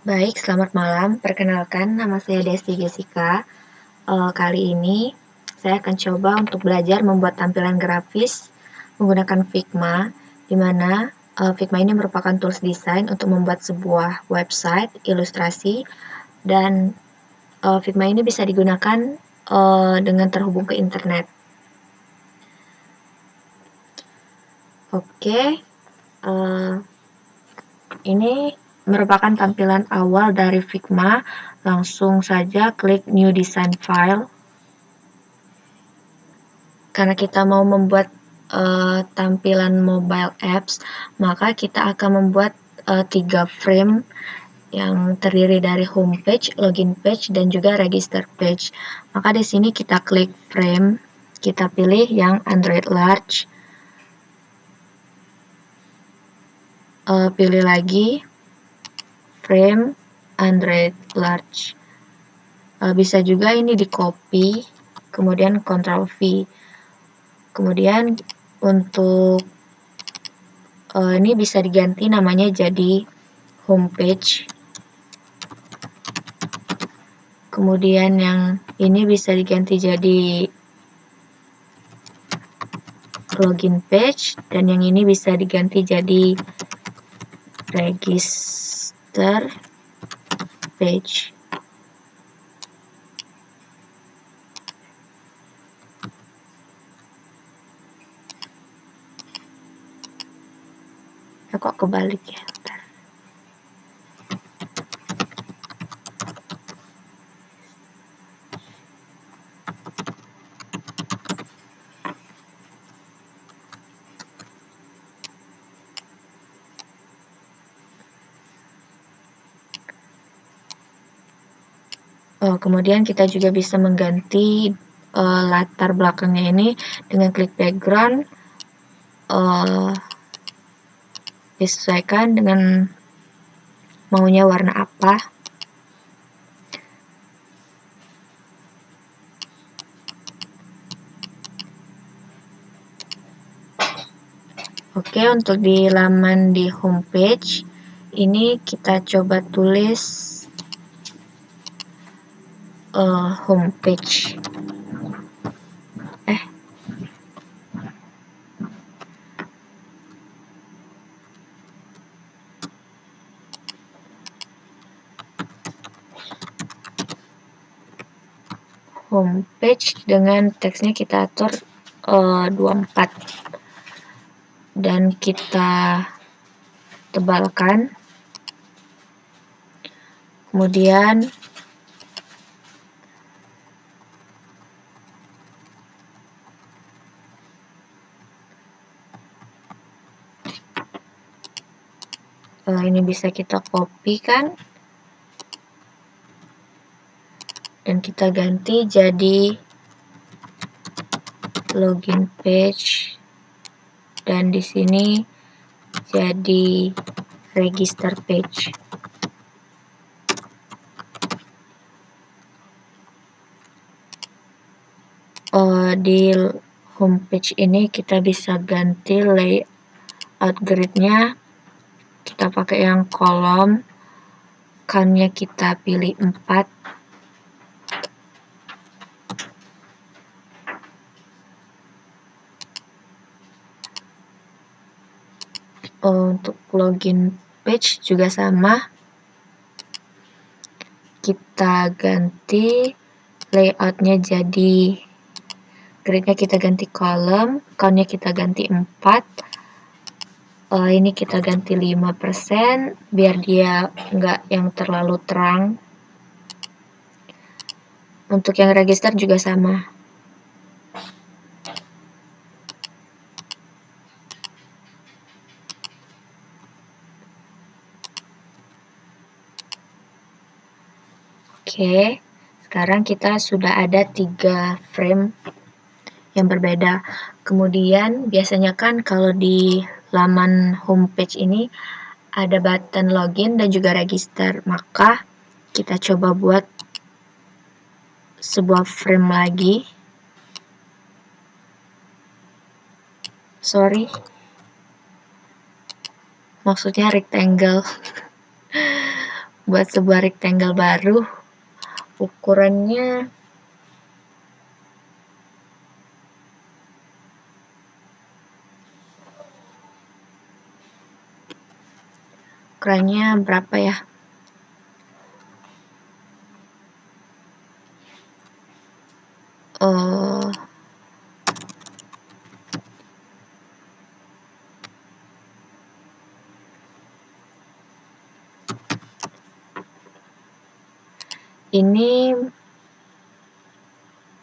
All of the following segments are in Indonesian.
Baik, selamat malam. Perkenalkan, nama saya Desti Jessica. Kali ini saya akan coba untuk belajar membuat tampilan grafis menggunakan Figma, di mana Figma ini merupakan tools desain untuk membuat sebuah website, ilustrasi, dan Figma ini bisa digunakan dengan terhubung ke internet. Oke, ini merupakan tampilan awal dari Figma. Langsung saja klik New Design File. Karena kita mau membuat tampilan mobile apps, maka kita akan membuat 3 frame yang terdiri dari home page, login page, dan juga register page. Maka di sini kita klik frame, kita pilih yang Android Large, pilih lagi frame Android Large. Bisa juga ini di copy, kemudian Ctrl V. Kemudian untuk ini bisa diganti namanya jadi homepage. Kemudian yang ini bisa diganti jadi login page, dan yang ini bisa diganti jadi register page. Kok kebalik ya? Bentar. Kemudian kita juga bisa mengganti latar belakangnya ini dengan klik background, disesuaikan dengan maunya warna apa. Oke, untuk di laman di homepage ini kita coba tulis homepage. Homepage dengan teksnya kita atur 24 dan kita tebalkan. Kemudian ini bisa kita copy kan, dan kita ganti jadi login page, dan di sini jadi register page. Di homepage ini kita bisa ganti layout grid-nya, kita pakai yang kolom, count-nya kita pilih 4. Untuk login page juga sama, kita ganti layout-nya jadi grid-nya kita ganti kolom, count-nya kita ganti 4. Ini kita ganti 5% biar dia nggak yang terlalu terang. Untuk yang register juga sama. Oke, sekarang kita sudah ada 3 frame yang berbeda. Kemudian biasanya kan kalau di laman homepage ini ada button login dan juga register, maka kita coba buat sebuah frame lagi. Sorry, maksudnya rectangle. buat sebuah rectangle baru. Ukurannya berapa ya? Ini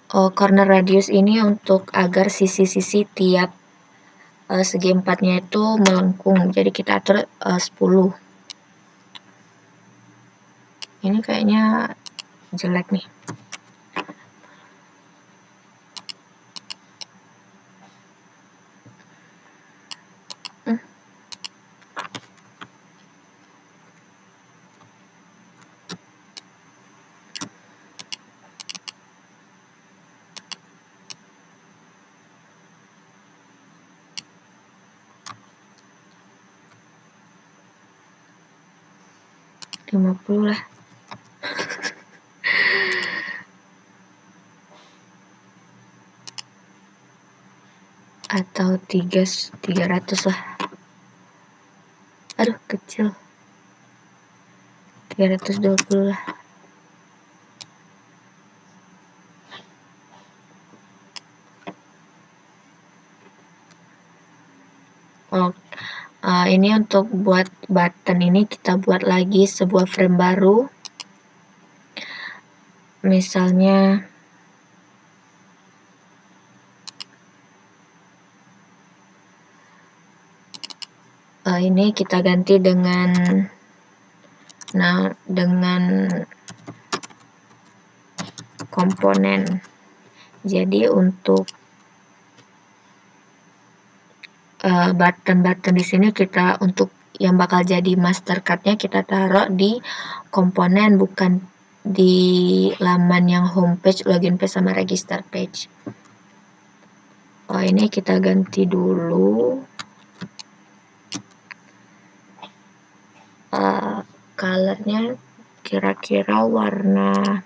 corner radius ini untuk agar sisi-sisi tiap segi empatnya itu melengkung, jadi kita atur 10. Ini kayaknya jelek nih. Hmm. Lima puluh lah. Atau 300 lah. Aduh, kecil. 320 lah. Ini untuk buat button ini kita buat lagi sebuah frame baru. Misalnya ini kita ganti dengan komponen. Jadi untuk button di sini kita untuk yang bakal jadi master card-nya kita taruh di komponen, bukan di laman yang homepage, login page sama register page. Ini kita ganti dulu colornya, kira-kira warna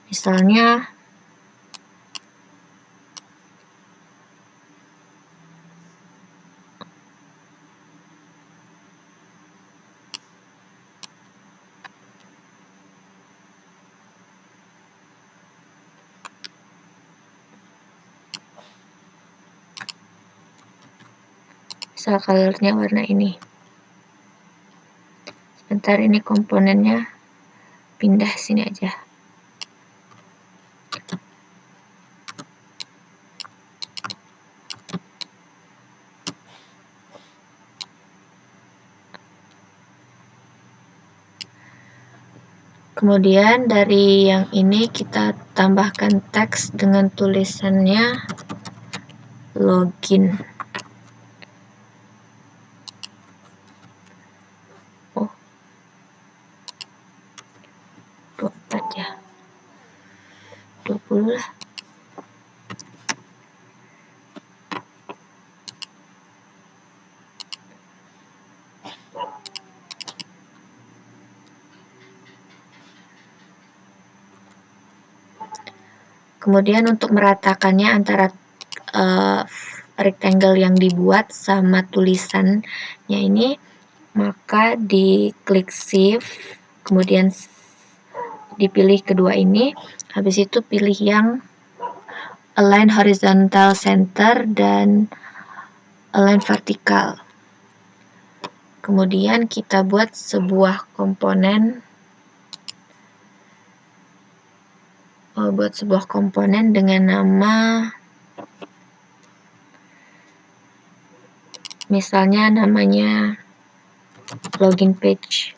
misalnya colornya warna ini. Sebentar, ini komponennya pindah sini aja. Kemudian dari yang ini kita tambahkan teks dengan tulisannya login. Oh, 24 ya, 20 lah. Kemudian untuk meratakannya antara rectangle yang dibuat sama tulisannya ini, maka diklik shift, kemudian dipilih kedua ini, habis itu pilih yang align horizontal center dan align vertikal. Kemudian kita buat sebuah komponen dengan nama misalnya namanya login page.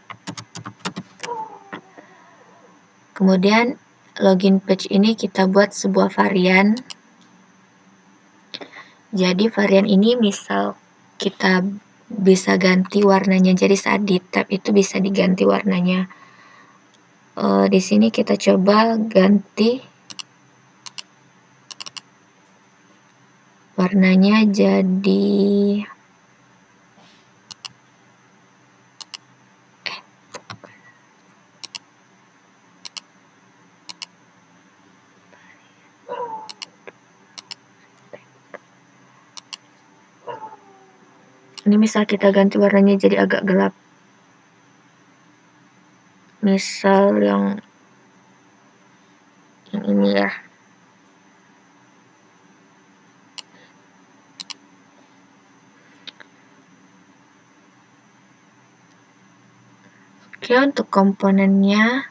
Kemudian login page ini kita buat sebuah varian. Jadi varian ini misal kita bisa ganti warnanya, jadi saat di tab itu bisa diganti warnanya. Di sini kita coba ganti warnanya jadi Ini misal kita ganti warnanya jadi agak gelap. Misal yang ini ya. Oke, untuk komponennya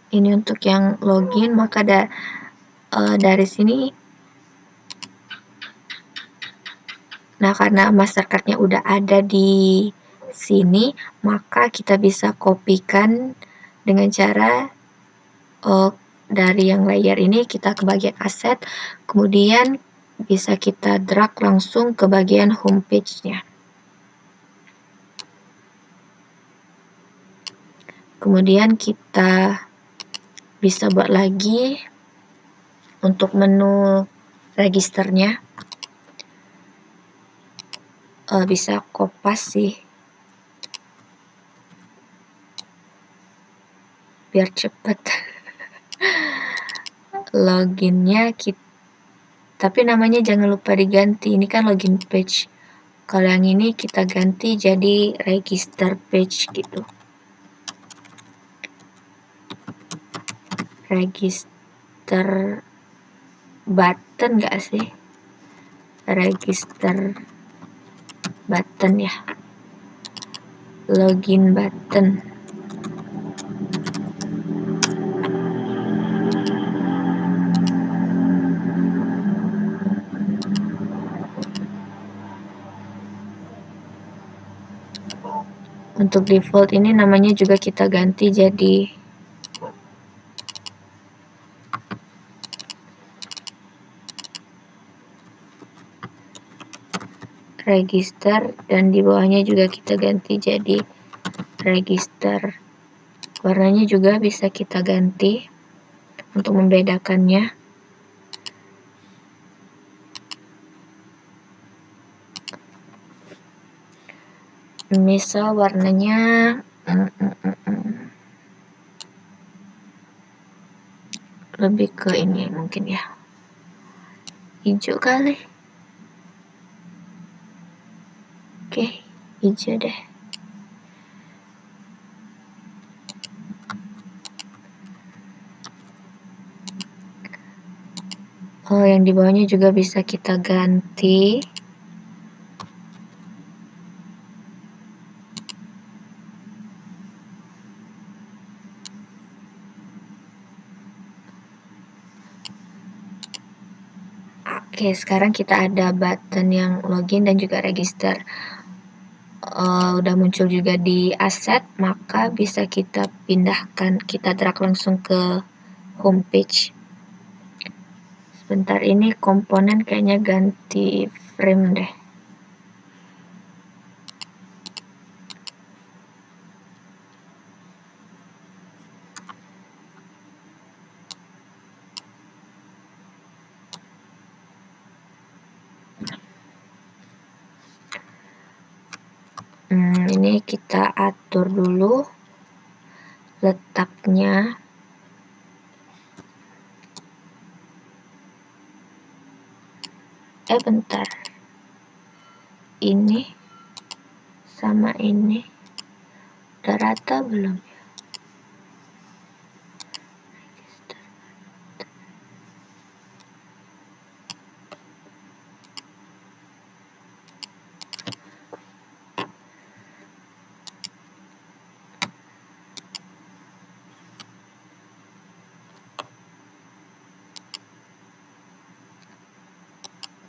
ini untuk yang login, maka dari sini, nah karena Mastercard-nya udah ada di sini, maka kita bisa kopikan dengan cara dari yang layer ini kita ke bagian aset, kemudian bisa kita drag langsung ke bagian homepage-nya. Kemudian kita bisa buat lagi untuk menu registernya, bisa kopas sih biar cepet. Loginnya tapi namanya jangan lupa diganti, ini kan login page. Kalau yang ini kita ganti jadi register page gitu. Register button nggak sih? Register button ya. Login button. Untuk default ini namanya juga kita ganti jadi register, dan di bawahnya juga kita ganti jadi register. Warnanya juga bisa kita ganti untuk membedakannya. Misal warnanya lebih ke ini mungkin ya, hijau kali. Oke, hijau deh. Yang di bawahnya juga bisa kita ganti. Oke, sekarang kita ada button yang login dan juga register. Udah muncul juga di aset, maka bisa kita pindahkan, kita drag langsung ke homepage. Sebentar, ini komponen kayaknya ganti frame deh. Ini kita atur dulu letaknya. Bentar. Ini sama ini udah rata belum?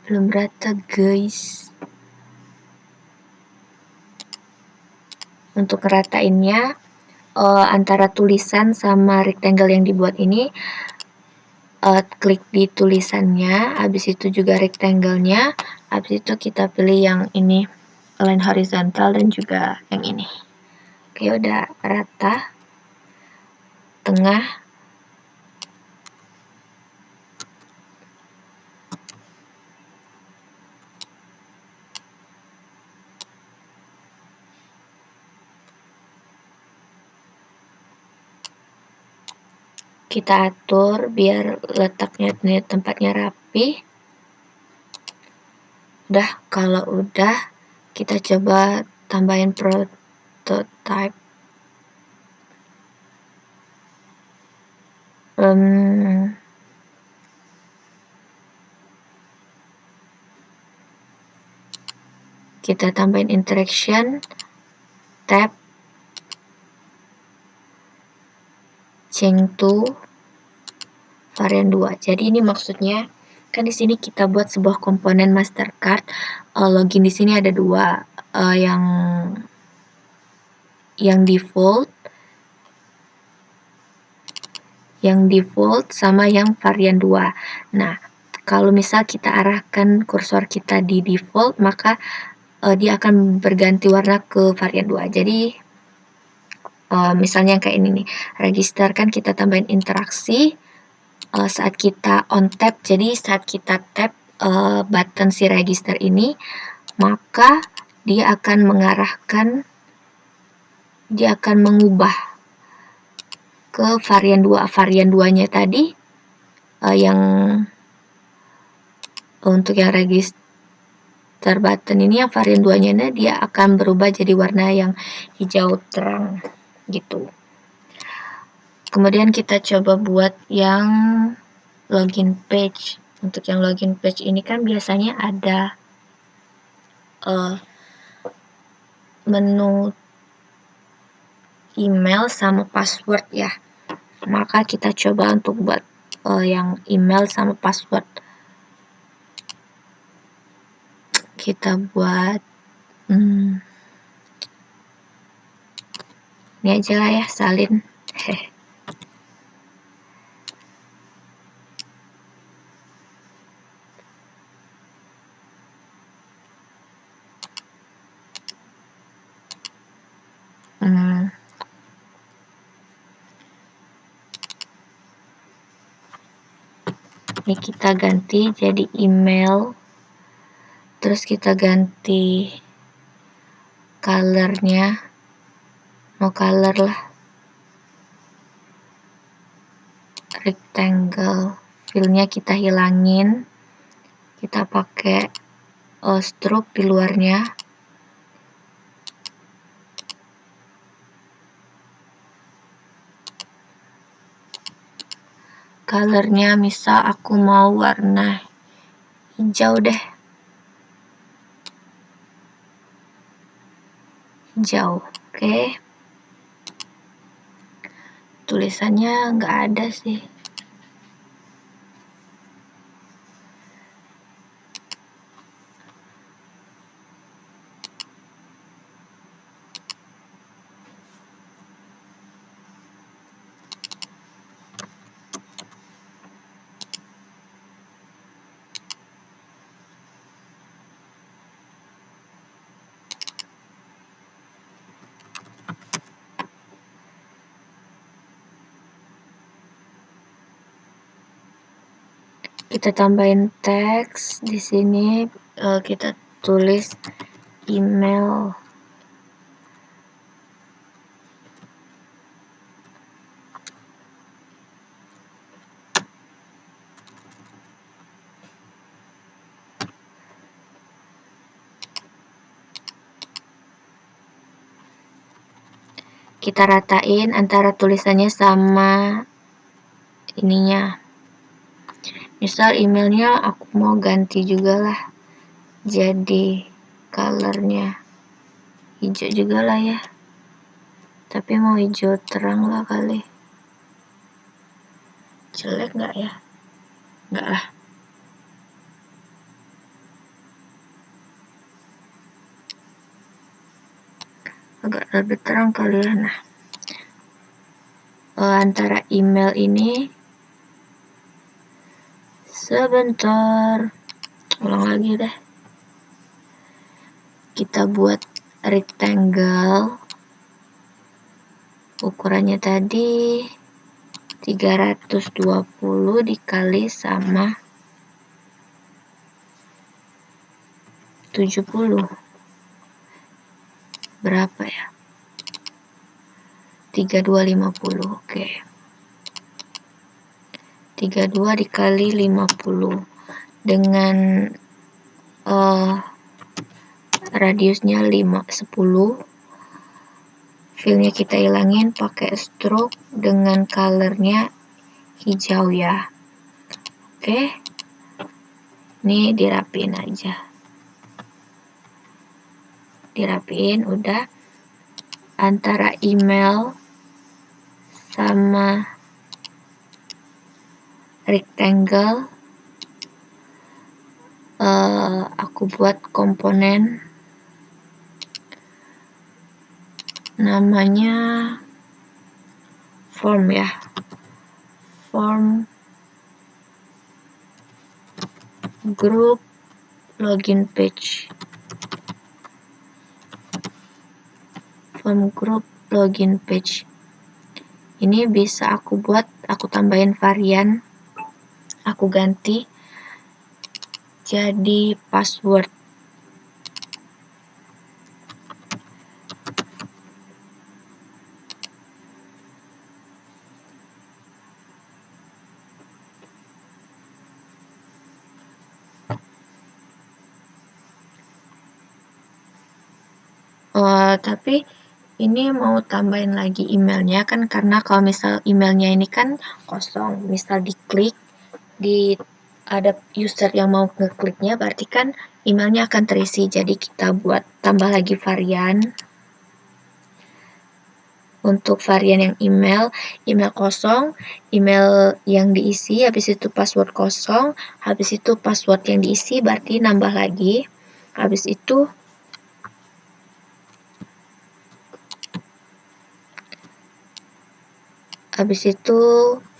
Belum rata, guys. Untuk ngeratainnya, antara tulisan sama rectangle yang dibuat ini, klik di tulisannya, habis itu juga rectangle-nya, habis itu kita pilih yang ini, line horizontal, dan juga yang ini. Oke, udah rata. Tengah. Kita atur biar letaknya tempatnya rapi. Udah, kalau udah kita coba tambahin prototype. Kita tambahin interaction, tab, change to varian 2. Jadi ini maksudnya kan di sini kita buat sebuah komponen Mastercard. Login di sini ada dua, yang default sama yang varian 2. Nah, kalau misal kita arahkan kursor kita di default, maka dia akan berganti warna ke varian 2. Jadi misalnya kayak ini nih, register kan kita tambahin interaksi saat kita on tap. Jadi saat kita tap button si register ini, maka dia akan mengubah ke varian 2. Varian 2-nya tadi yang untuk yang register button ini, yang varian 2-nya dia akan berubah jadi warna yang hijau terang gitu. Kemudian kita coba buat yang login page. Untuk yang login page ini kan biasanya ada menu email sama password ya. Maka kita coba untuk buat yang email sama password. Kita buat ini aja lah ya, salin. Ini kita ganti jadi email, terus kita ganti colornya, no color lah, rectangle, fillnya kita hilangin, kita pakai stroke di luarnya. Colornya misal aku mau warna hijau deh, hijau. Oke. Tulisannya nggak ada sih. Kita tambahin teks di sini, kita tulis email. Kita ratain antara tulisannya sama ininya. Misal emailnya aku mau ganti juga lah, jadi colornya hijau juga lah ya, tapi mau hijau terang lah kali. Jelek nggak ya? Nggak lah. Agak lebih terang kali ya. Nah, antara email ini, sebentar, ulang lagi deh. Kita buat rectangle, ukurannya tadi 320 dikali sama 70. Berapa ya? 3250. Oke. 32 dikali 50 dengan radiusnya 10. Fillnya kita hilangin pakai stroke dengan colornya hijau ya. Oke, ini dirapiin aja. Dirapiin udah. Antara email sama rectangle aku buat komponen namanya form ya, form group login page, form group login page. Ini bisa aku tambahin varian, aku ganti jadi password. Tapi ini mau tambahin lagi emailnya kan, karena kalau misal emailnya ini kan kosong, misal diklik ada user yang mau ngekliknya, berarti kan emailnya akan terisi. Jadi kita buat tambah lagi varian. Untuk varian yang email kosong, email yang diisi, habis itu password kosong, habis itu password yang diisi, berarti nambah lagi. Habis itu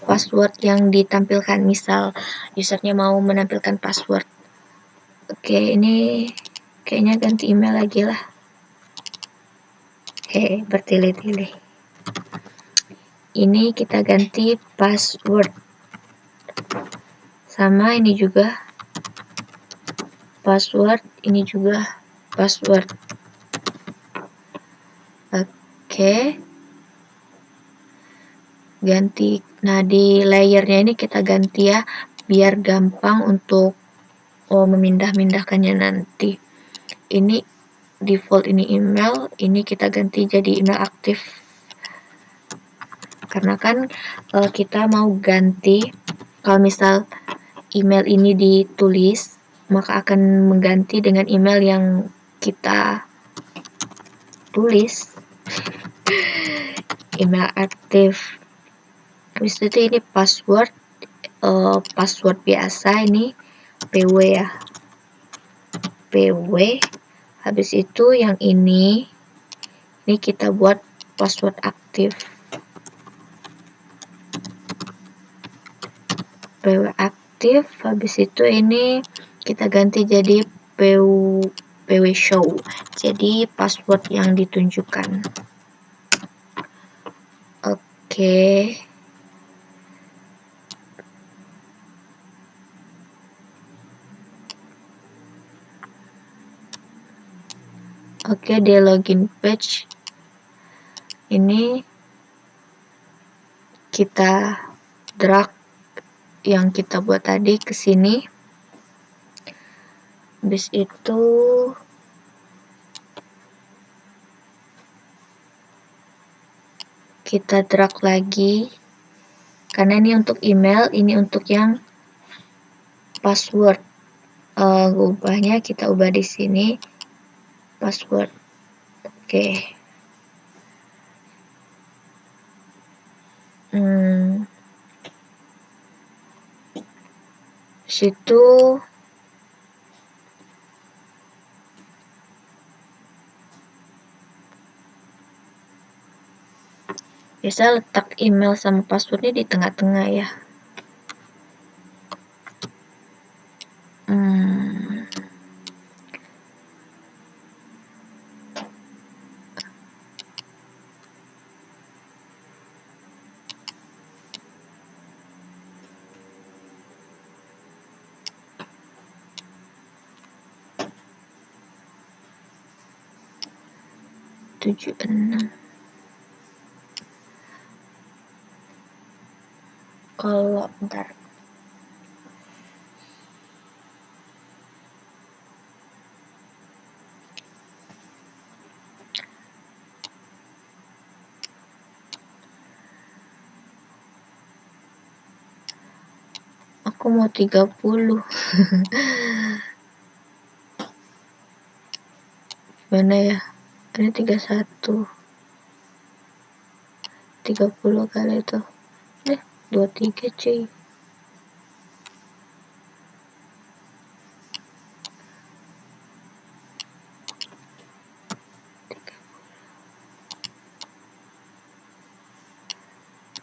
password yang ditampilkan, misal usernya mau menampilkan password. Oke, ini kayaknya ganti email lagi lah. Bertele-tele. Ini kita ganti password. Sama ini juga password, ini juga password. Oke. Ganti. Nah, di layernya ini kita ganti ya, biar gampang untuk memindah-mindahkannya nanti. Ini default, ini email, ini kita ganti jadi email aktif. Karena kan kita mau ganti, kalau misal email ini ditulis, maka akan mengganti dengan email yang kita tulis. Email aktif. Habis itu ini password, password biasa, ini PW ya, PW. Habis itu yang ini kita buat password aktif, PW aktif. Habis itu ini kita ganti jadi PW show, jadi password yang ditunjukkan. Oke. Oke, di login page ini kita drag yang kita buat tadi ke sini. Habis itu kita drag lagi, karena ini untuk email, ini untuk yang password. Ubahnya kita ubah di sini password. Oke. Situ biasa letak email sama passwordnya di tengah-tengah ya. Kalau bentar, aku mau 30. Gimana ya? Ini 31. 30 kali itu. 23 cuy.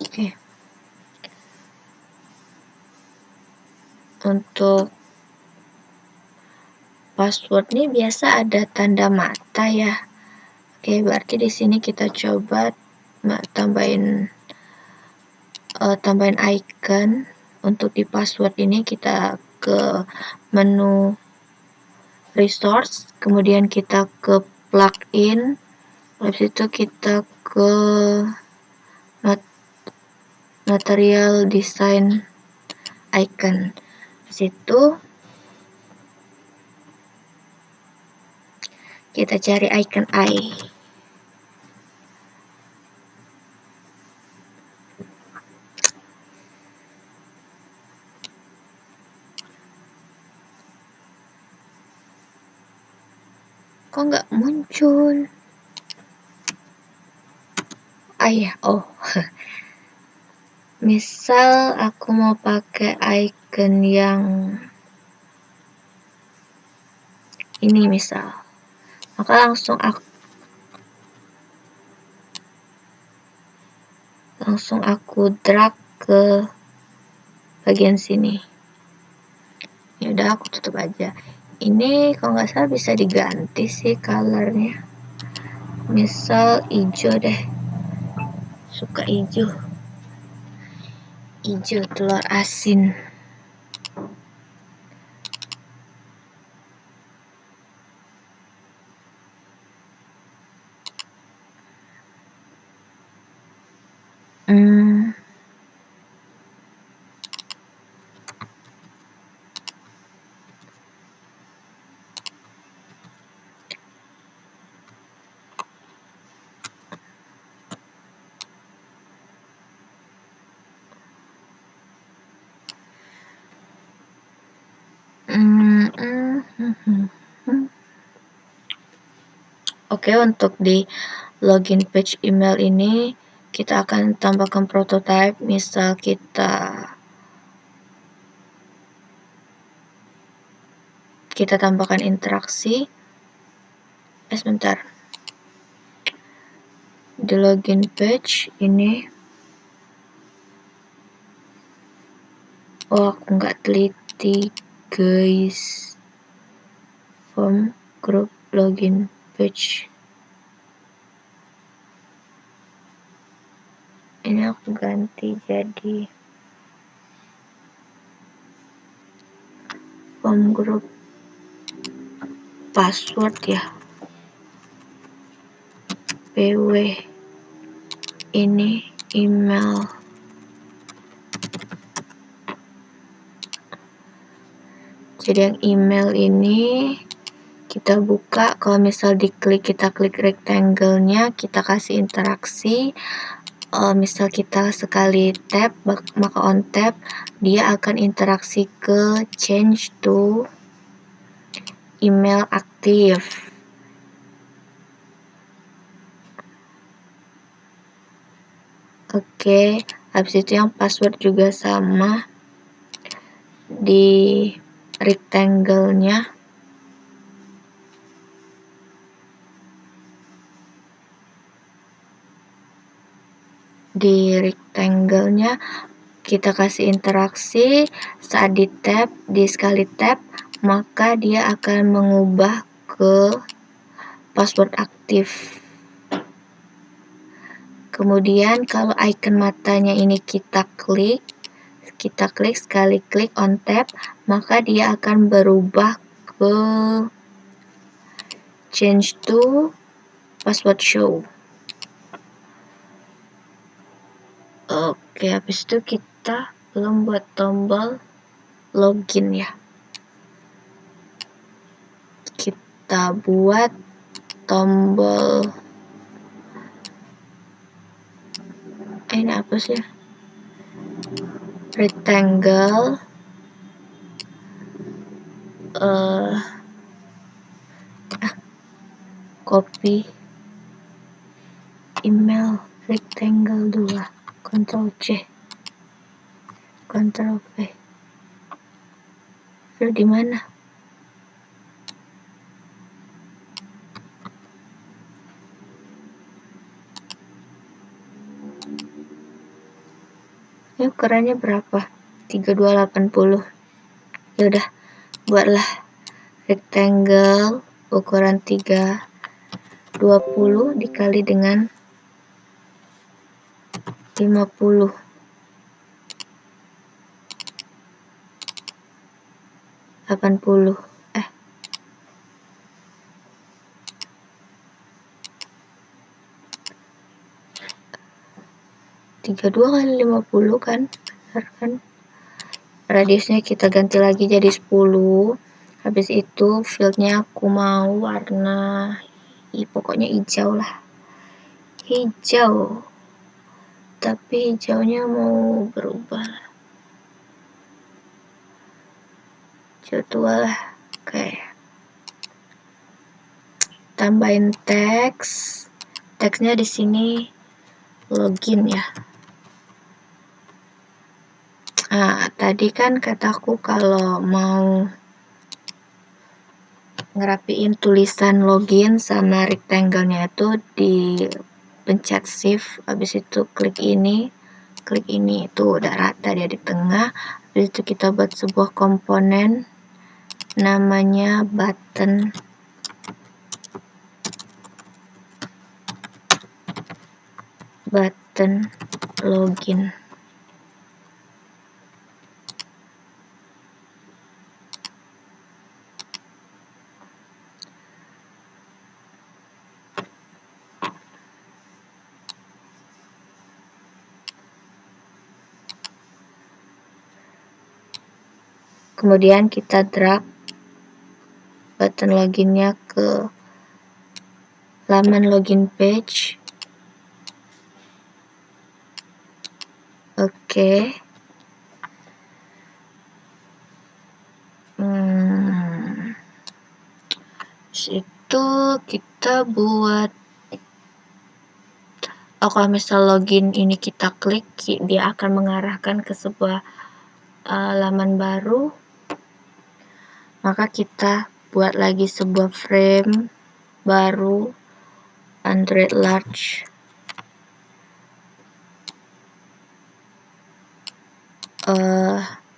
Oke. Untuk password nih biasa ada tanda mata ya. Oke, berarti di sini kita coba tambahin icon. Untuk di password ini kita ke menu resource, kemudian kita ke plugin, habis itu kita ke material design icon. Situ kita cari icon eye. Kok nggak muncul? Oh. Misal aku mau pakai icon yang ini misal, maka langsung aku drag ke bagian sini. Ya udah, aku tutup aja. Ini kalau nggak salah bisa diganti sih colornya. Misal hijau deh. Suka hijau. Hijau telur asin. Oke, untuk di login page email ini kita akan tambahkan prototype. Misal kita tambahkan interaksi. Sebentar. Di login page ini, aku nggak teliti guys. Form group login page. Ini aku ganti jadi form group password ya. PW ini email. Jadi yang email ini kita buka, kalau misal kita klik rectangle-nya, kita kasih interaksi. Misal kita sekali tap, maka on tap dia akan interaksi ke change to email aktif. Oke, habis itu yang password juga sama di rectangle-nya. Di rectangle-nya kita kasih interaksi. Saat di tap, di sekali tap, maka dia akan mengubah ke password aktif. Kemudian kalau icon matanya ini kita klik sekali klik on tap, maka dia akan berubah ke change to password show. Oke, habis itu kita belum buat tombol login ya. Kita buat tombol ini apa sih? Rectangle. copy email rectangle 2, Ctrl C, Ctrl V. Fill di mana? Ini ukurannya berapa? 3280. Ya udah, buatlah rectangle ukuran 320 dikali dengan 50. 80. 32 kali 50 kan? Benar kan? Radiusnya kita ganti lagi jadi 10. Habis itu fieldnya aku mau warna pokoknya hijau lah. Hijau. Tapi hijaunya mau berubah. Hijau tua lah. Oke. Tambahin teks. Teksnya di sini login ya. Nah, tadi kan kataku kalau mau ngerapiin tulisan login sama rectangle-nya itu di pencet shift, habis itu klik ini itu udah rata dia di tengah. Habis itu kita buat sebuah komponen namanya button login. Kemudian kita drag button loginnya ke laman login page. Oke. Itu kita buat kalau misal login ini kita klik, dia akan mengarahkan ke sebuah laman baru. Maka kita buat lagi sebuah frame baru Android large.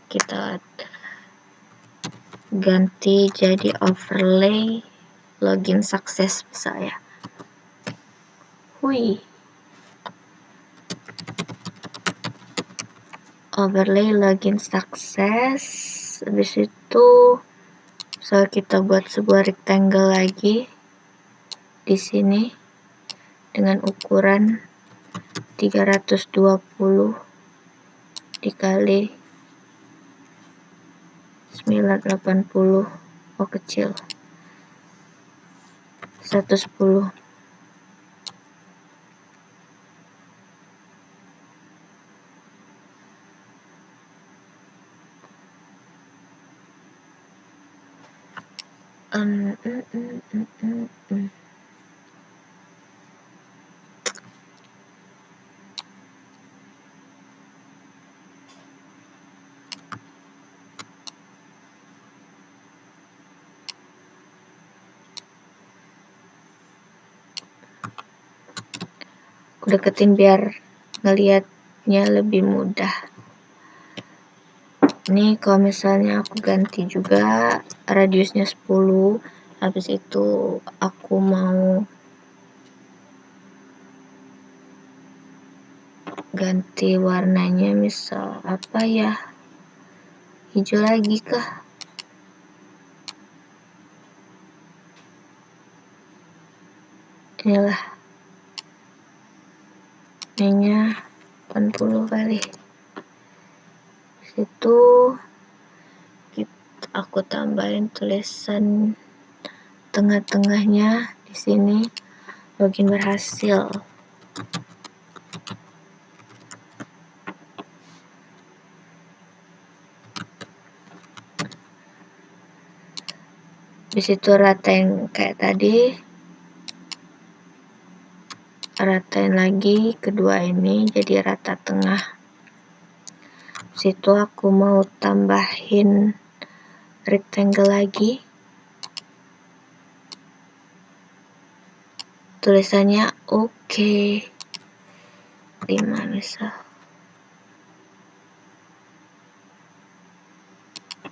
Kita ganti jadi overlay login sukses misalnya. Overlay login sukses. Habis itu kita buat sebuah rectangle lagi di sini dengan ukuran 320 dikali 980. Kecil. 110. Aku deketin biar ngelihatnya lebih mudah. Ini kalau misalnya aku ganti juga radiusnya 10, habis itu aku mau ganti warnanya, misal apa ya, hijau lagi kah? Inilah, ininya 80 kali. Situ aku tambahin tulisan tengah-tengahnya di sini, login berhasil. Di situ ratain kayak tadi, ratain lagi kedua ini jadi rata tengah. Di situ aku mau tambahin rectangle lagi, tulisannya oke 5 misal,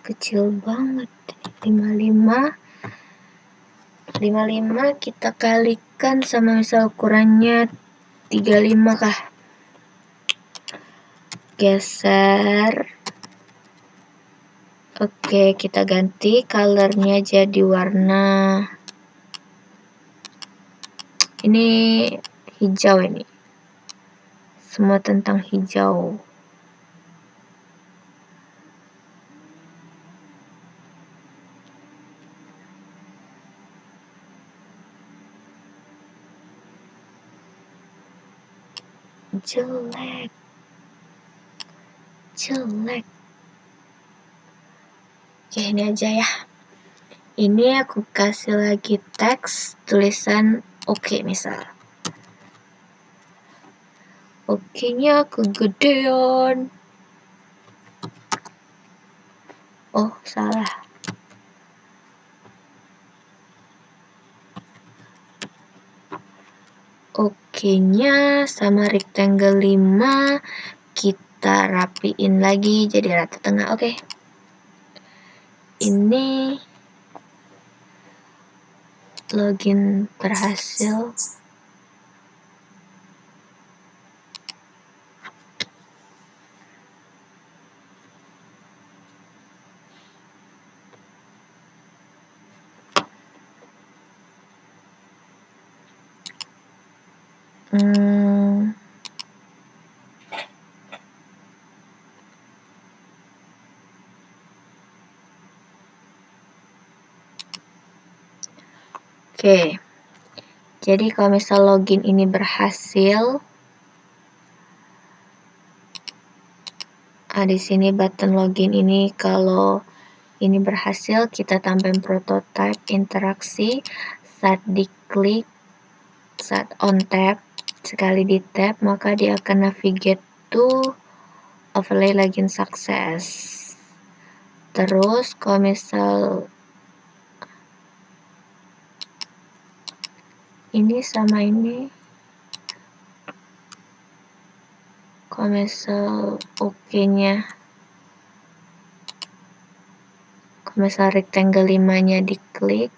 kecil banget. 55 kita kalikan sama misal ukurannya 35 kah, geser. Oke, kita ganti colornya jadi warna ini hijau, ini semua tentang hijau. Jelek. Oke, ini aja ya. Ini aku kasih lagi teks tulisan oke misal. Oke-nya kegedean. Oh, salah. Oke-nya sama rectangle 5 kita rapiin lagi jadi rata tengah. Oke. Ini login berhasil. Oke. Jadi kalau misal login ini berhasil, di sini button login ini kalau ini berhasil, kita tambahin prototype interaksi. Saat diklik, saat on tab, sekali di tab, maka dia akan navigate to overlay login success. Terus kalau misal ini sama ini, kalau misal oke-nya, kalau misal rectangle 5-nya diklik,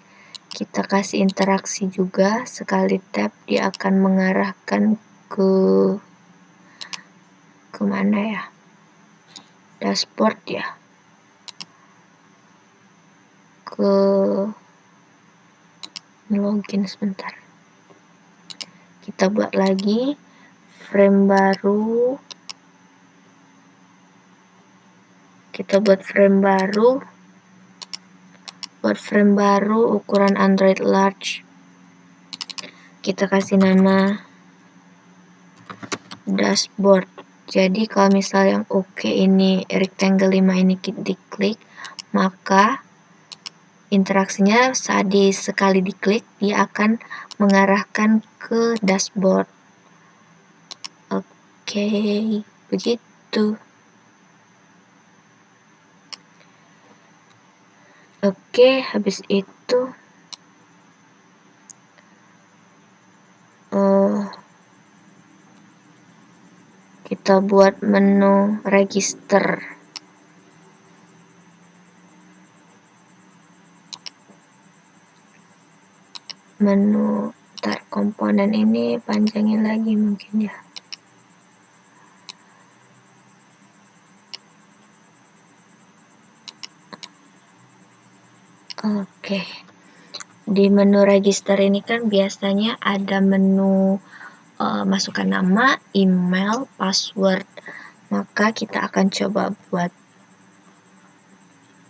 kita kasih interaksi juga, sekali tap dia akan mengarahkan ke mana ya, dashboard ya, ke login. Sebentar, kita buat lagi frame baru, buat frame baru ukuran Android large, kita kasih nama dashboard. Jadi kalau misal yang oke ini rectangle 5 ini diklik, maka interaksinya saat sekali diklik dia akan mengarahkan ke dashboard. Oke, begitu. Oke, habis itu kita buat menu register. Menu komponen ini panjangin lagi mungkin ya. Oke. Di menu register ini kan biasanya ada menu masukkan nama, email, password. Maka kita akan coba buat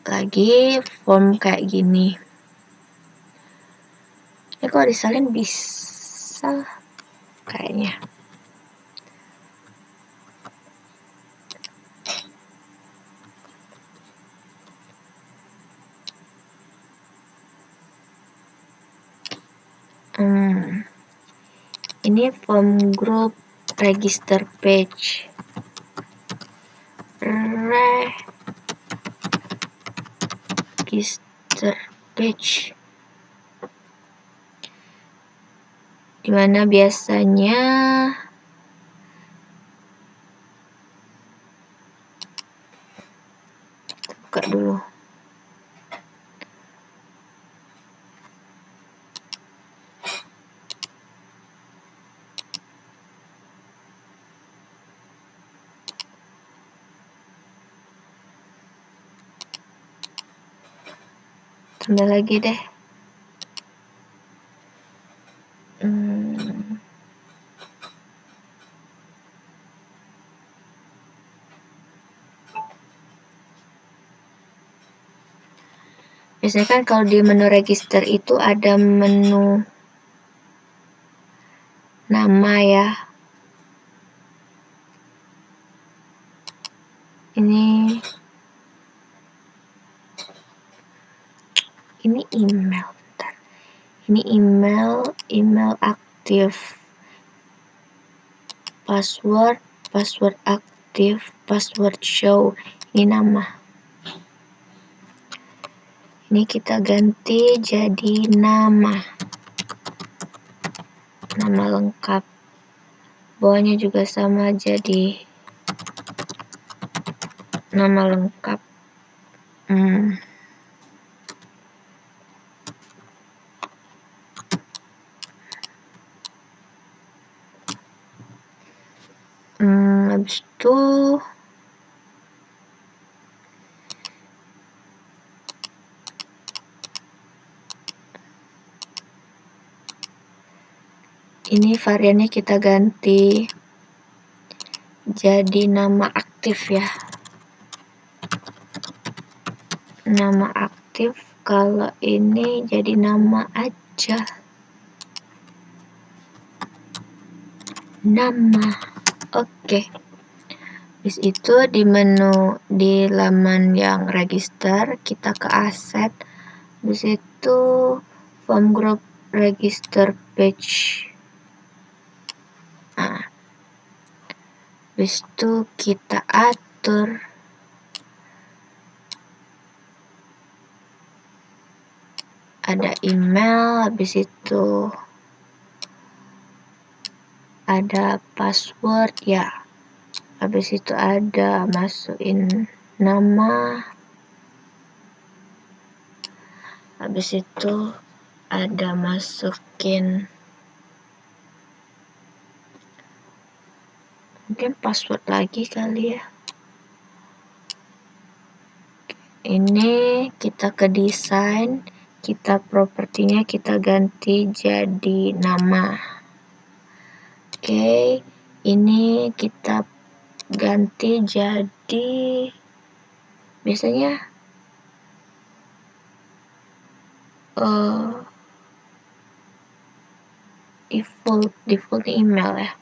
lagi form kayak gini. Ini kalau disalin bisa kayaknya. Ini form group register page. Register page. Dimana biasanya buka dulu. Tambah lagi deh. Biasanya kan kalau di menu register itu ada menu nama ya. Ini email. Bentar. Ini email aktif. Password aktif, password show. Ini nama. Ini kita ganti jadi nama lengkap. Bawahnya juga sama, jadi nama lengkap. Habis itu ini variannya kita ganti jadi nama aktif ya. Nama aktif, kalau ini jadi nama aja. Nama. Oke. Habis itu di menu di laman yang register, kita ke aset. Habis itu form group register page. Habis itu kita atur ada email, habis itu ada password ya. Habis itu ada masukin nama. Habis itu ada masukin mungkin password lagi kali ya. Ini kita ke desain, kita propertinya kita ganti jadi nama. Oke, ini kita ganti jadi biasanya default email ya.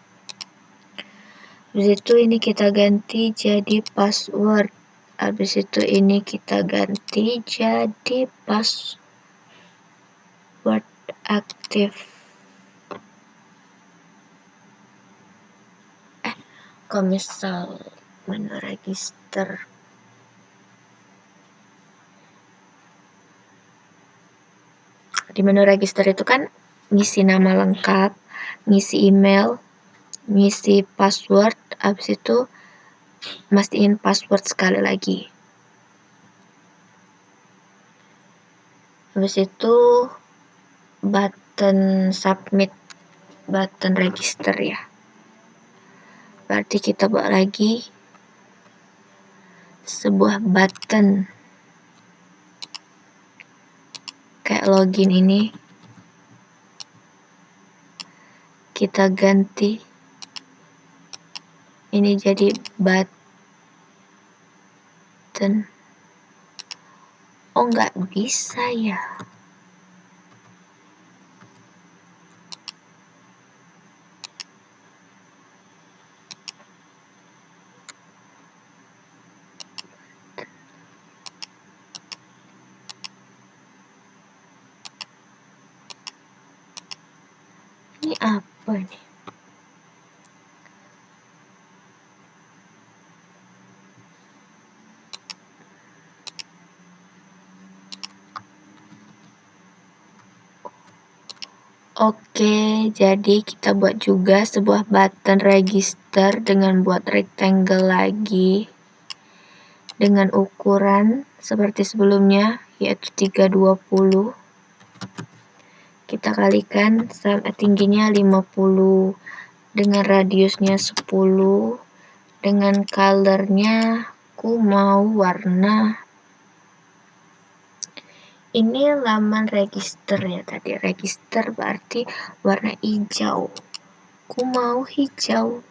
Habis itu ini kita ganti jadi password. Habis itu ini kita ganti jadi password aktif. Kalau misal menu register, di menu register itu kan ngisi nama lengkap, ngisi email, ngisi password, habis itu mastiin password sekali lagi. Habis itu button submit, button register ya. Berarti kita buat lagi sebuah button kayak login ini, kita ganti ini jadi button. Oh, nggak bisa ya. Ini apa nih? Oke, jadi kita buat juga sebuah button register dengan buat rectangle lagi dengan ukuran seperti sebelumnya, yaitu 320. Kita kalikan sama tingginya 50 dengan radiusnya 10, dengan colornya aku mau warna ini laman register ya, tadi register berarti warna hijau. Aku mau hijau.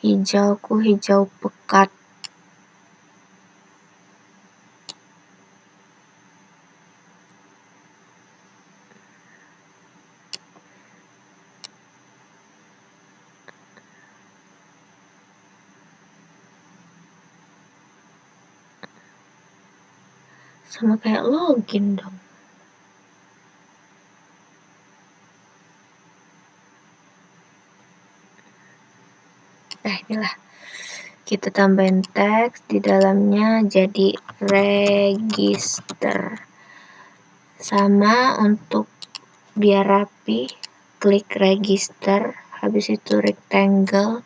Hijauku hijau pekat. Sama kayak login dong. Inilah. Kita tambahin teks di dalamnya jadi register. Sama untuk biar rapi, klik register, habis itu rectangle,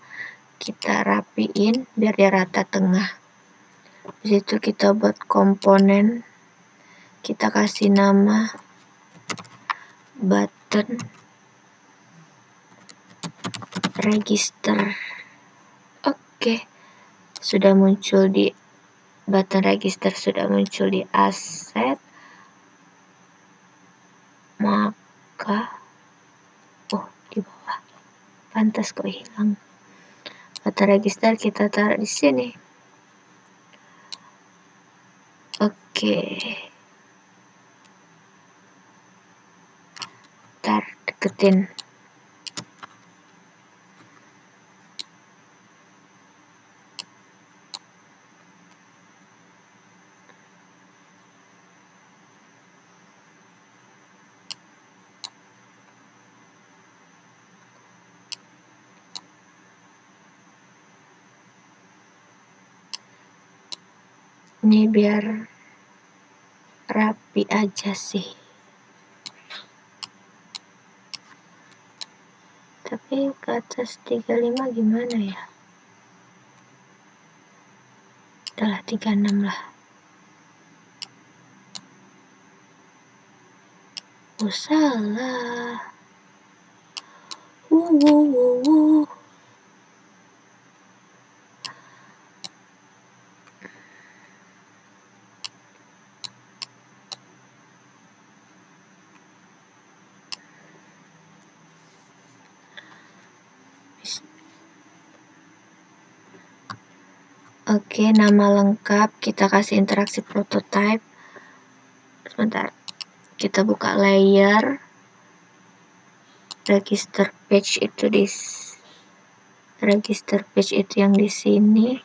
kita rapiin biar dia rata tengah. Habis itu kita buat komponen, kita kasih nama button register. Oke, sudah muncul di button register, sudah muncul di aset. Maka di bawah, pantas kok hilang. Button register kita taruh di sini. Oke, ntar deketin. Ini biar rapi aja sih. Tapi ke atas 35 gimana ya? Udahlah 36 lah. Oh salah. Oke, nama lengkap kita kasih interaksi prototype. Sebentar, kita buka layer, register page itu yang di sini.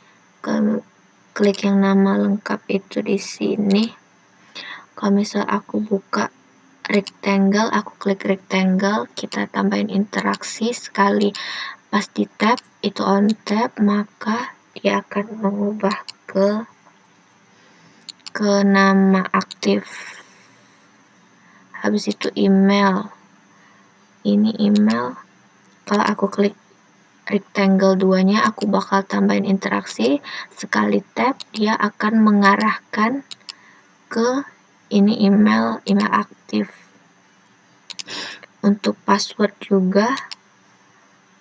Klik yang nama lengkap itu di sini. Kalau misal aku buka rectangle, aku klik rectangle, kita tambahin interaksi sekali. Pas di tab itu on tab, maka dia akan mengubah ke nama aktif. Habis itu email. Ini email. Kalau aku klik rectangle 2-nya, aku bakal tambahin interaksi. Sekali tab, dia akan mengarahkan ke ini email aktif. Untuk password juga,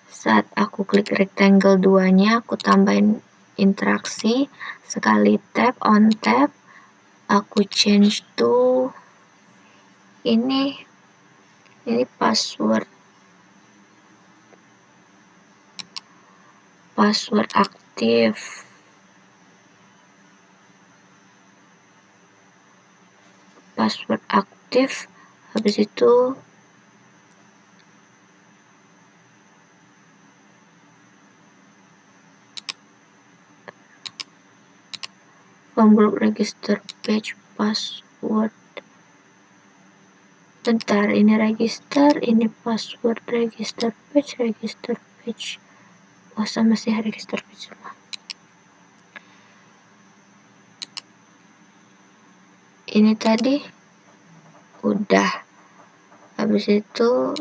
saat aku klik rectangle 2-nya, aku tambahin interaksi. Sekali tab, on tab, aku change to ini password aktif. Password aktif, habis itu from group register page password Bentar, ini register, ini password, register page. Oh, sama sih register page semua. Ini tadi udah. Habis itu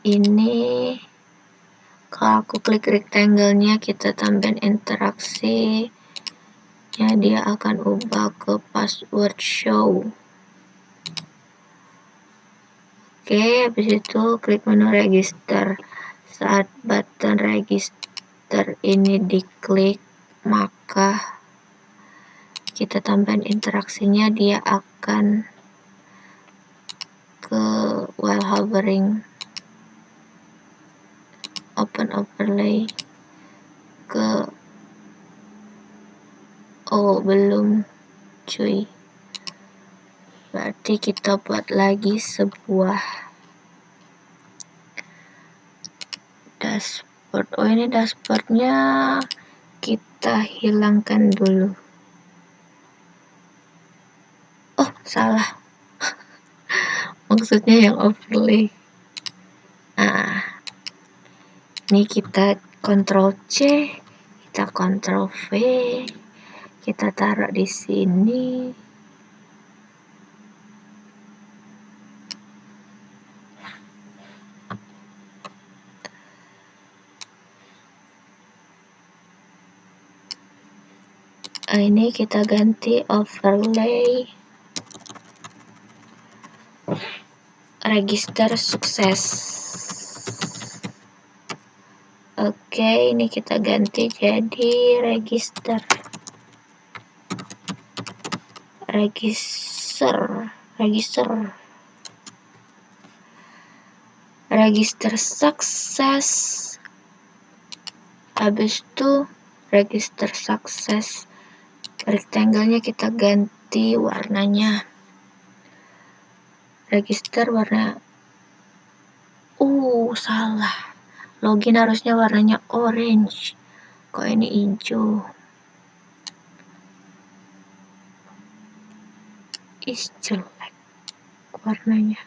ini kalau aku klik rectangle-nya, kita tambahin interaksi. Ya, dia akan ubah ke password show. Oke, habis itu klik menu register. Saat button register ini diklik, maka kita tambahin interaksinya, dia akan ke while hovering, open overlay, ke belum cuy, berarti kita buat lagi sebuah dashboard. Oh, ini dashboardnya kita hilangkan dulu. Oh, salah. Maksudnya yang overlay. Nah, ini kita Ctrl C, kita Ctrl V, kita taruh di sini. Ini kita ganti overlay register sukses. Oke, ini kita ganti jadi register sukses. Habis itu register sukses, rectangle-nya kita ganti warnanya. Register warna salah. Login harusnya warnanya orange. Kok ini hijau? Jelek warnanya.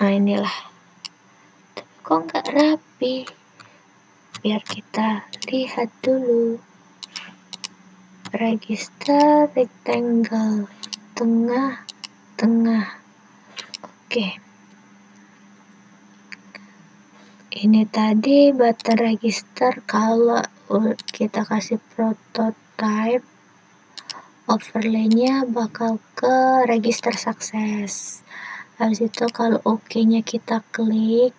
Inilah. Tapi kok nggak rapi? Biar kita lihat dulu. Register rectangle tengah. Oke. Ini tadi button register. Kalau kita kasih prototype, overlay-nya bakal ke register sukses. Habis itu kalau OK-nya kita klik,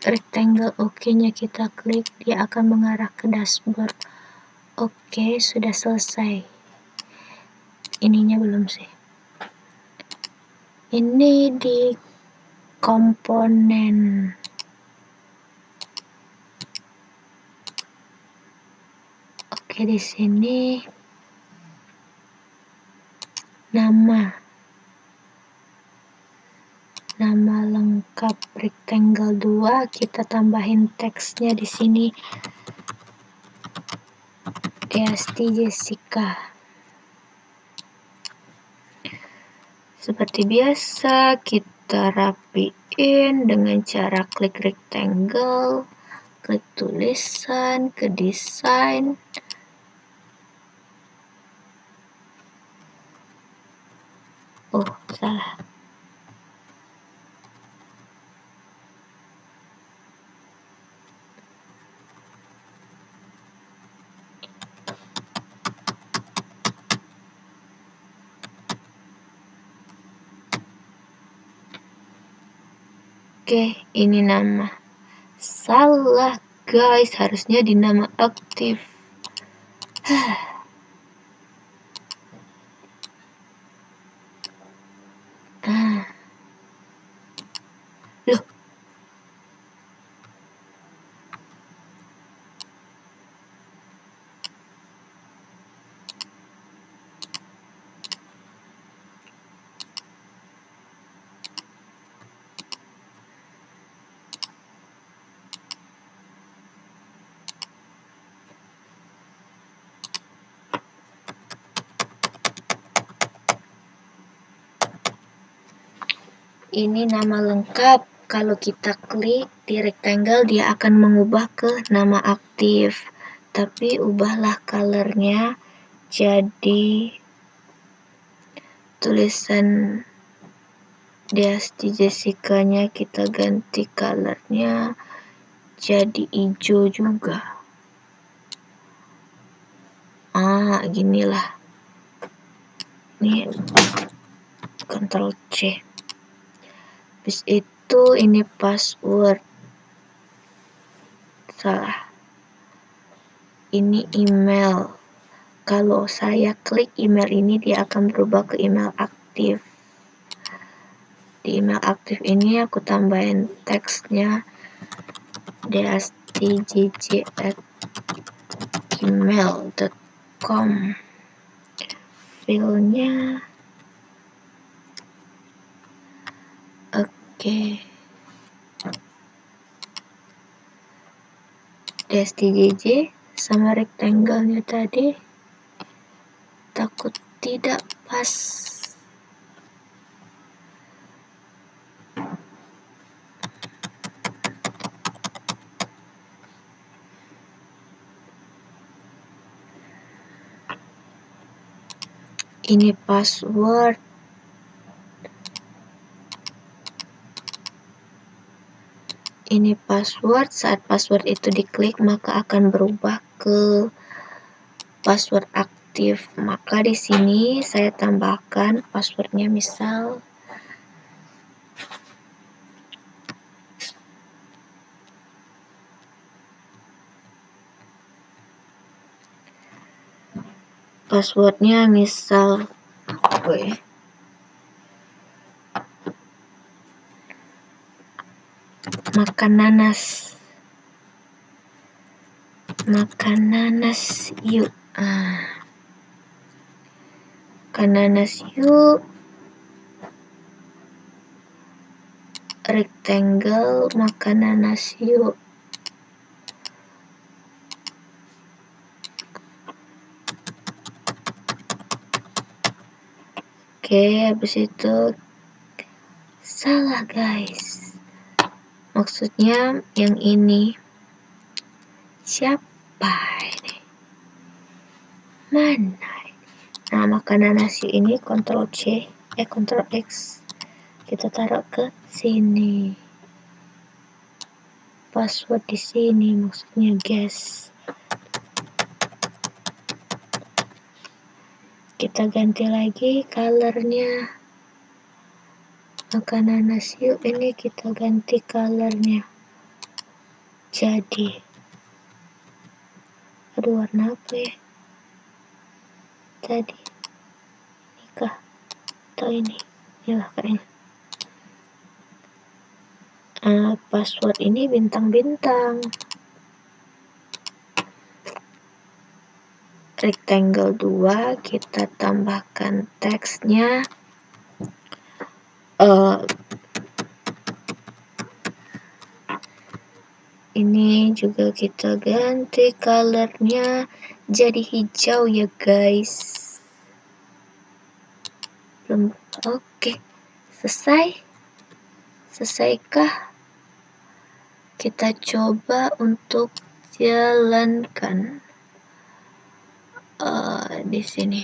rectangle OK-nya kita klik, dia akan mengarah ke dashboard. Oke, sudah selesai. Ininya belum sih. Ini di komponen. Oke, di sini nama lengkap rectangle 2, kita tambahin teksnya di sini. Desti Jessica. Seperti biasa, kita rapiin dengan cara klik rectangle, klik tulisan, ke desain. Oh, salah. Oke, ini nama. Salah, guys. Harusnya di nama aktif. Loh. Ini nama lengkap. Kalau kita klik di rectangle, dia akan mengubah ke nama aktif. Tapi ubahlah colornya jadi tulisan Desti Jessica-nya kita ganti colornya jadi hijau juga. Ginilah. Ini Ctrl C. Habis itu ini password. Salah. Ini email. Kalau saya klik email ini, dia akan berubah ke email aktif. Di email aktif ini aku tambahin teksnya dstjj@gmail.com. Filenya oke. dstjj sama rectangle-nya tadi takut tidak pas. Ini password. Ini password. Saat password itu diklik, maka akan berubah ke password aktif. Maka di sini saya tambahkan passwordnya, misal makan nanas yuk. Makan nanas yuk. Rectangle makan nanas yuk. Oke, habis itu salah guys. Maksudnya yang ini. Siapa ini? Mana? Nah, makanan nasi ini Ctrl X. Kita taruh ke sini. Password di sini maksudnya guys. Kita ganti lagi colornya. Makanan nasi yuk, ini kita ganti colornya. Jadi, aduh, warna apa ya? Tadi, ini kah? Atau ini? Inilah kayaknya. Password ini bintang-bintang. Rectangle 2, kita tambahkan teksnya. Ini juga kita ganti colornya jadi hijau ya guys. Belum. Oke. Selesaikah? Kita coba untuk jalankan di sini.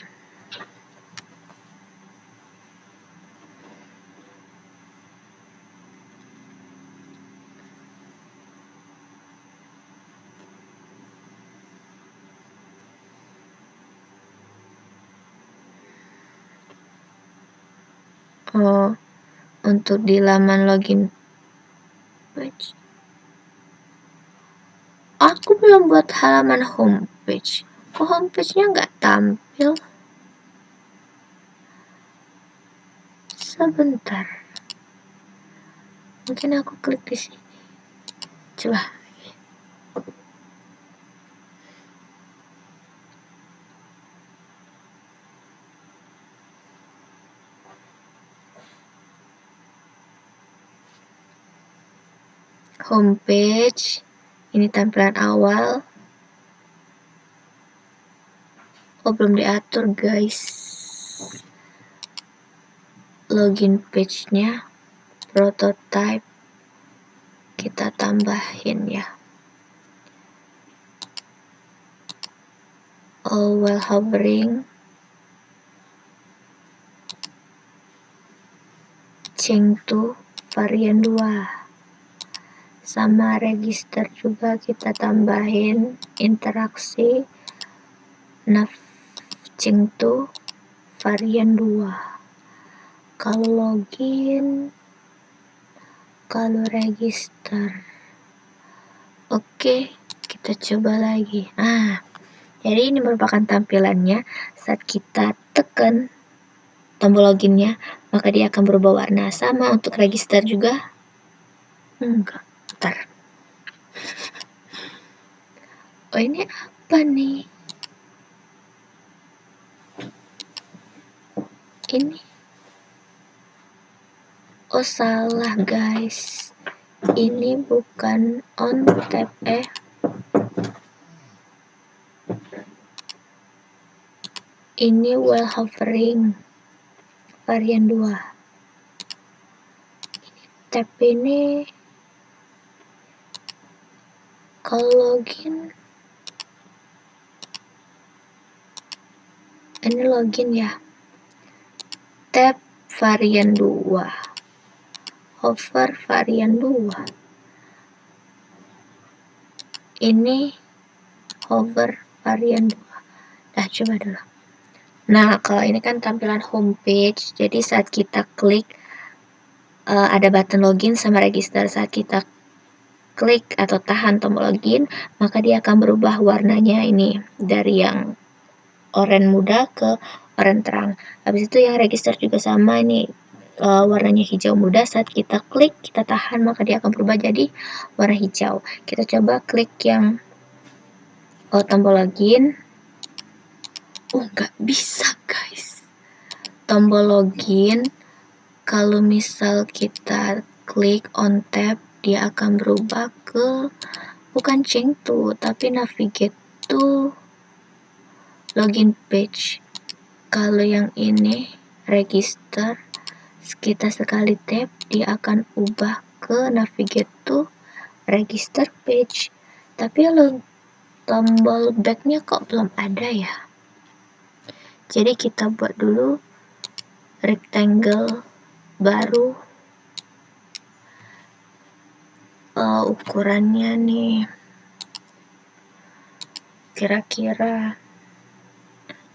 Untuk di laman login page. Aku belum buat halaman homepage. Kok homepage-nya nggak tampil? Sebentar. Mungkin aku klik di sini. Coba. Homepage. Ini tampilan awal. Belum diatur guys. Login page-nya. prototype kita tambahin ya. While hovering, change to varian 2. Sama register juga kita tambahin interaksi nav change to varian 2. Kalau login, kalau register. Oke, kita coba lagi. Jadi ini merupakan tampilannya saat kita tekan tombol loginnya, maka dia akan berubah warna. Sama untuk register juga. Enggak, bentar. Oh, ini apa nih? Ini. Oh, salah guys. Ini bukan on tab Ini while hovering varian 2. Tab ini kalau login, ini login ya. Tab varian 2. Hover varian 2. Ini hover varian 2. Coba dulu. Nah, kalau ini kan tampilan homepage, jadi saat kita klik ada button login sama register. Saat kita klik atau tahan tombol login, maka dia akan berubah warnanya ini dari yang oranye muda ke oranye terang. Habis itu yang register juga sama, ini warnanya hijau muda. Saat kita klik, kita tahan, maka dia akan berubah jadi warna hijau. Kita coba klik yang tombol login. Nggak bisa guys. Tombol login, kalau misal kita klik on tab, dia akan berubah ke bukan change to, tapi navigate to login page. Kalau yang ini register, kita sekali tap, dia akan ubah ke navigate to register page. Tapi tombol backnya kok belum ada ya. Jadi kita buat dulu rectangle baru. Ukurannya nih kira-kira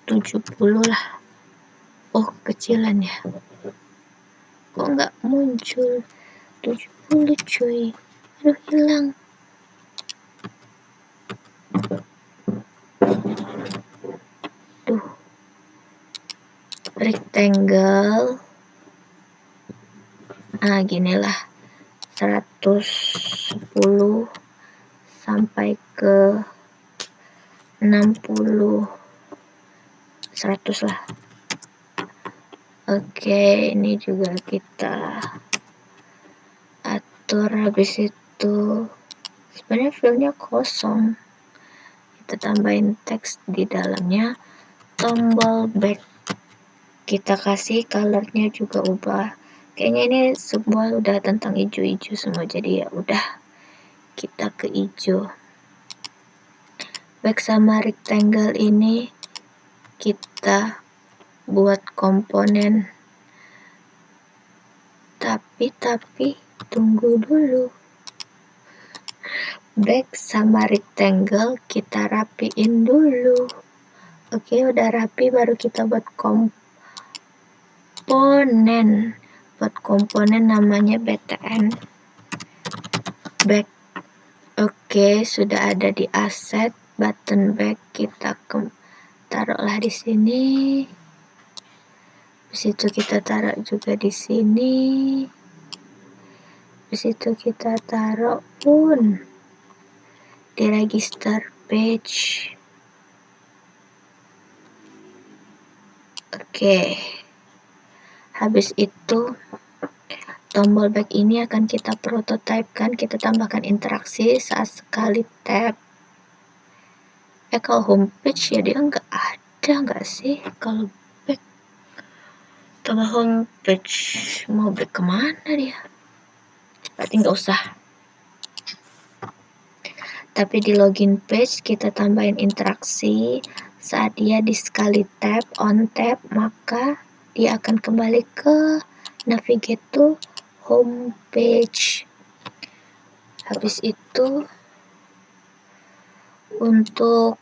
70 lah. Oh, kecilan ya. Kok nggak muncul 70 cuy. Aduh, hilang. Tuh. Rectangle. Ginilah. 110 sampai ke 60, 100 lah. Oke, ini juga kita atur. Habis itu sebenarnya filenya kosong, kita tambahin teks di dalamnya. Tombol back kita kasih colornya juga ubah. Kayaknya ini semua udah tentang hijau-hijau semua, jadi ya udah kita ke hijau. Back sama rectangle ini kita buat komponen. Tapi tunggu dulu. Back sama rectangle kita rapiin dulu. Oke, udah rapi, baru kita buat komponen. Buat komponen namanya btn back. Oke, sudah ada di asset button back, kita taruhlah di sini. Habis itu kita taruh juga di sini. Habis itu kita taruh pun di register page. Oke. Habis itu tombol back ini akan kita prototypekan, kita tambahkan interaksi saat sekali tap. Kalau homepage ya dia nggak ada, nggak sih? Kalau back, coba homepage mau back kemana dia? berarti nggak usah. Tapi di login page kita tambahin interaksi. Saat dia di sekali tap, on tap, maka dia akan kembali ke navigate to home page. Habis itu untuk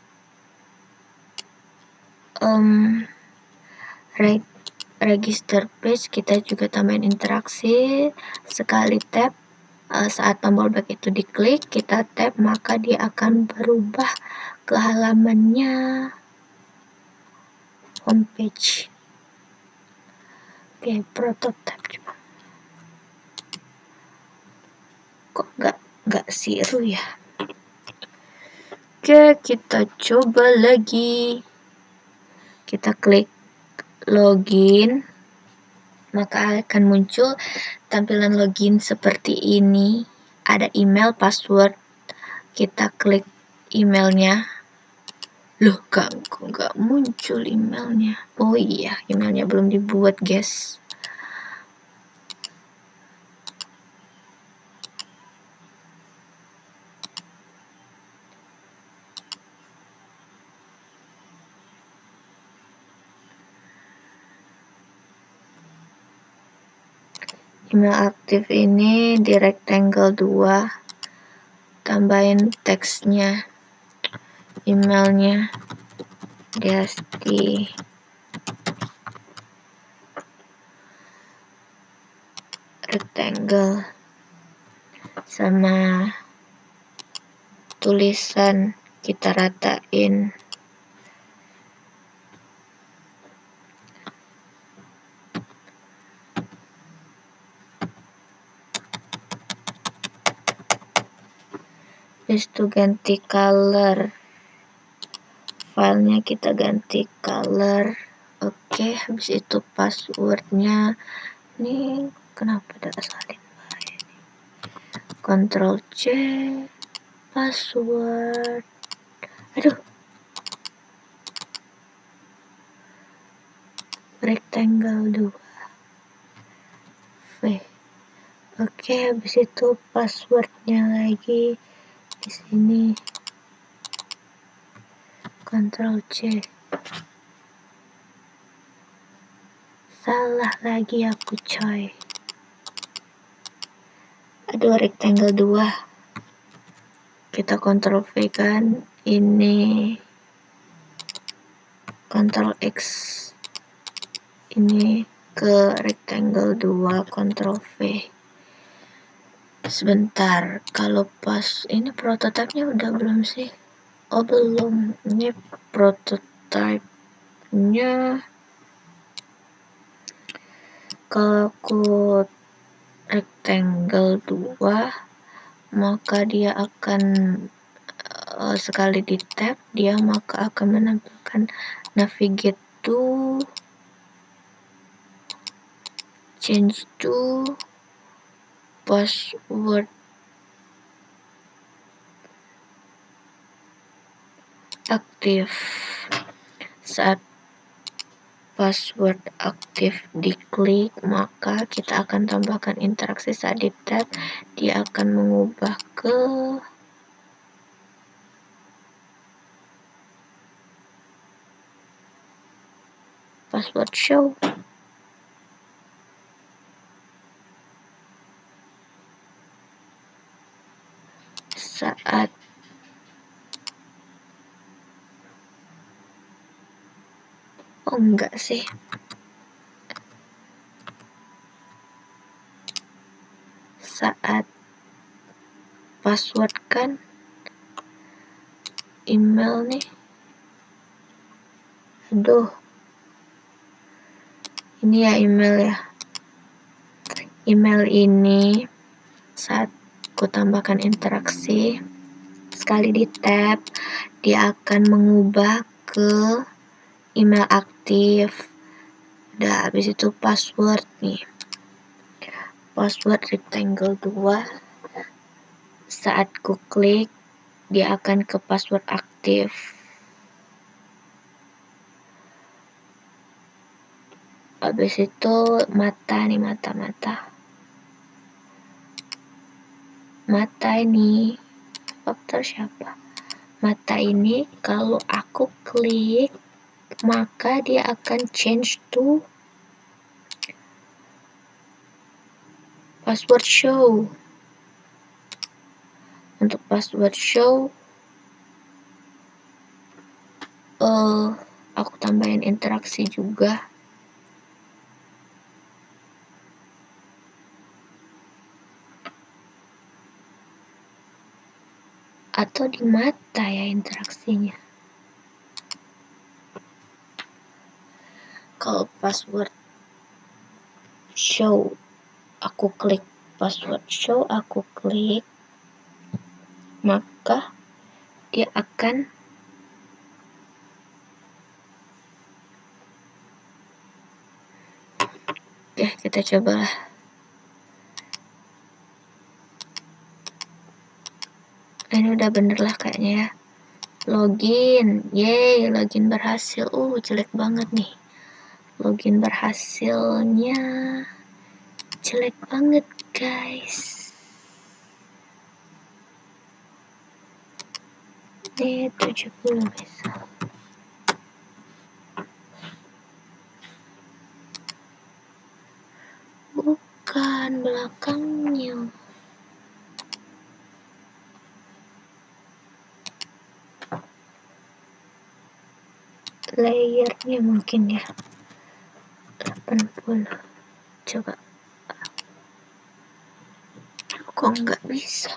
register page kita juga tambahin interaksi. Sekali tap, saat tombol back itu diklik, kita tap, maka dia akan berubah ke halamannya homepage. Oke, prototype coba. Kok nggak siru ya? Oke, kita coba lagi. Kita klik login, maka akan muncul tampilan login seperti ini. Ada email, password. Kita klik emailnya. Loh, nggak muncul emailnya. Oh iya, emailnya belum dibuat, guys. Email aktif ini di rectangle 2, tambahin teksnya, emailnya Desti rectangle sama tulisan kita ratain. Habis itu ganti color, filenya kita ganti color. Oke, habis itu passwordnya ini kenapa ada salin bahaya nih. Ctrl C, password, aduh, rectangle 2 V. Oke, habis itu passwordnya lagi di sini, Ctrl C. Salah lagi aku, coy. Aduh, rectangle 2. Kita Ctrl V kan, ini Ctrl X, ini ke rectangle 2, Ctrl V. Sebentar, kalau pas ini prototipenya udah belum sih? Oh belum, ini prototipenya kalau aku rectangle 2, maka dia akan sekali di tap, dia maka akan menampilkan navigate to, change to, password aktif. Saat password aktif diklik, maka kita akan tambahkan interaksi. Saat di tap, dia akan mengubah ke password show. Saat oh enggak sih, saat password kan email nih, aduh, ini ya email ya, email ini saat ku tambahkan interaksi, sekali di tap dia akan mengubah ke email aktif. Udah, habis itu password nih, password rectangle 2. Saat ku klik, dia akan ke password aktif. Habis itu mata nih, mata. mata ini, faktor siapa? Mata ini kalau aku klik, maka dia akan change to password show. Untuk password show, aku tambahin interaksi juga. Atau di mata ya interaksinya. Kalau password show, aku klik password show, aku klik, maka dia akan kita cobalah. Ini udah bener lah kayaknya ya. Login, yeay, login berhasil. Jelek banget nih. Login berhasilnya jelek banget, guys. Ini 70 misal. Bukan belakangnya. Layernya mungkin ya. 80. Coba. Kok nggak bisa?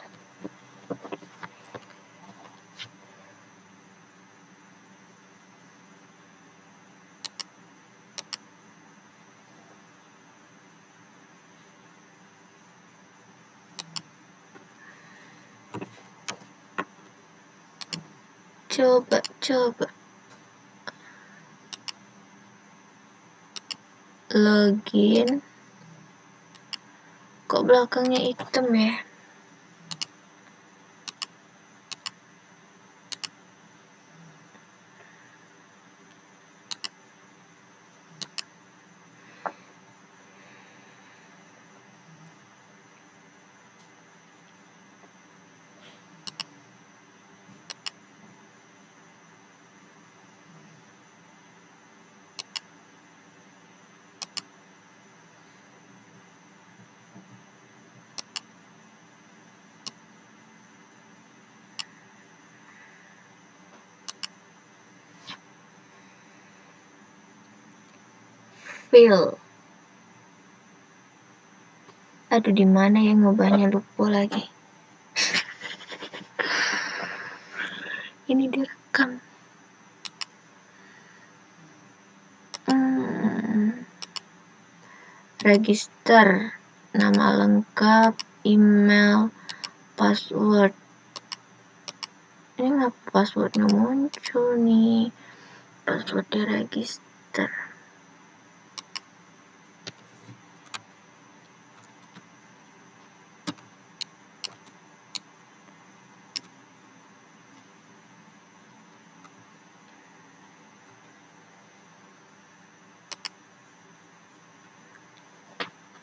Coba. Login. Kok belakangnya hitam ya? Fill. Aduh, di mana ya ngubahnya, lupa lagi. Ini direkam. Register, nama lengkap, email, password. Ini nggak passwordnya muncul nih. Passwordnya register.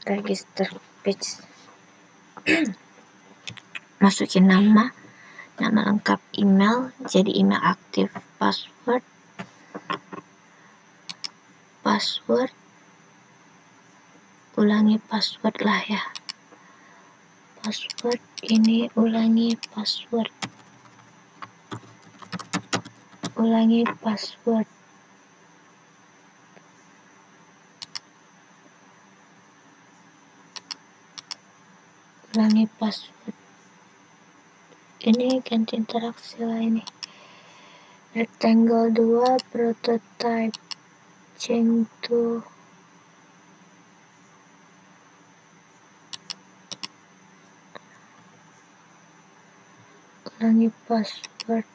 Register page. Masukin nama lengkap, email, jadi email aktif, password, ulangi password lah ya. Password ini ulangi password. Ulangi password. Ini ganti interaksi lah ini. Rectangle 2 prototype change to ulangi password.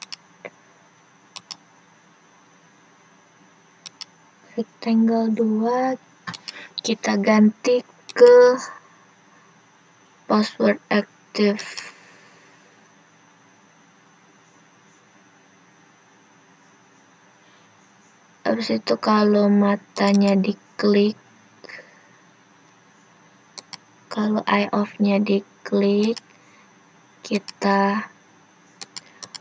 Rectangle 2 kita ganti ke password aktif. Habis itu kalau matanya diklik, kalau eye off-nya diklik, kita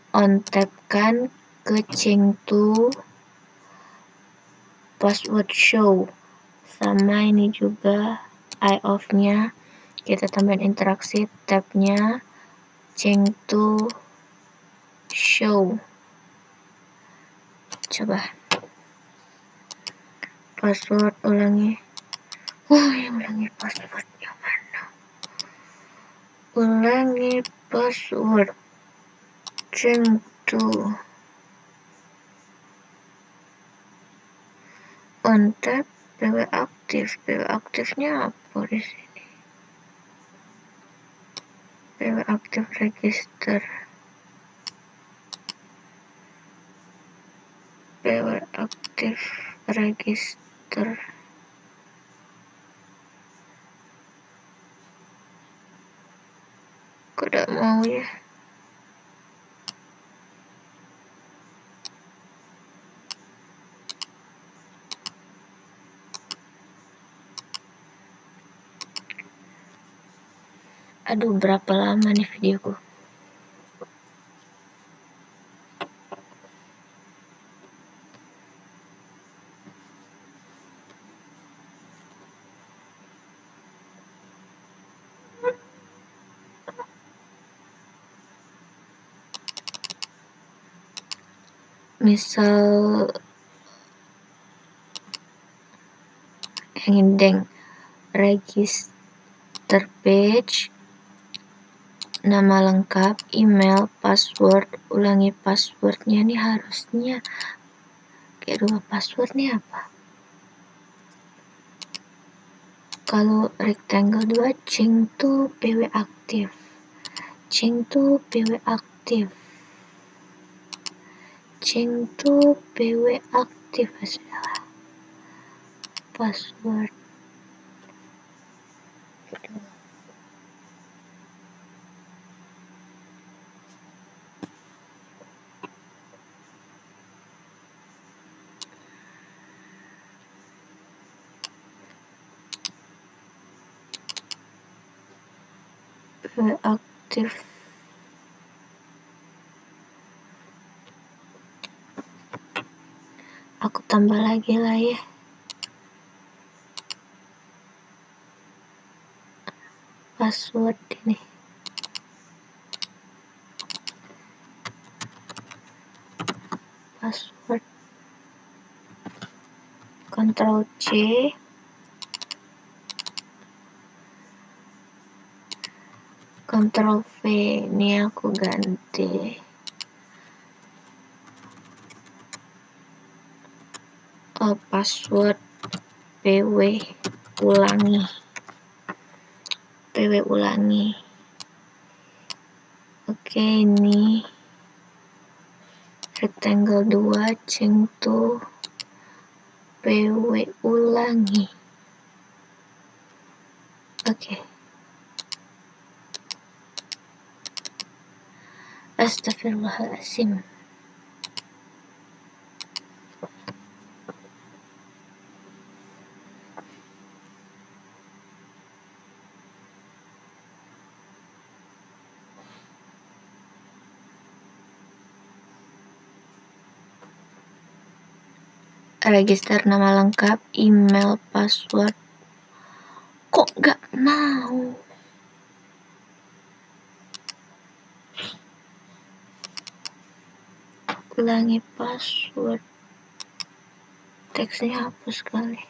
on tab-kan ke change to password show. Sama ini juga eye off-nya kita tambahin interaksi, tab-nya change to show. Coba password ulangi. Ulangi passwordnya mana? Ulangi password change to on tab PW aktif. PW aktifnya apa di sini? PW aktif register. PW aktif register. Kok tidak mau ya? Aduh, berapa lama nih videoku? Misal yang indeng register page, nama lengkap, email, password, ulangi passwordnya nih harusnya kayak dua password nih apa? Kalau rectangle 2 change to PW aktif. Change to PW aktif. Change to PW aktif adalah password. PW aktif. Aku tambah lagi lah ya. Password ini. Password. Ctrl C. Ctrl V. Ini aku ganti. Password PW ulangi. PW ulangi. Oke, ini rectangle 2 change to PW ulangi. Oke. Astagfirullahaladzim. Register nama lengkap, email, password. Kok gak mau? Ulangi password. Teksnya hapus sekali.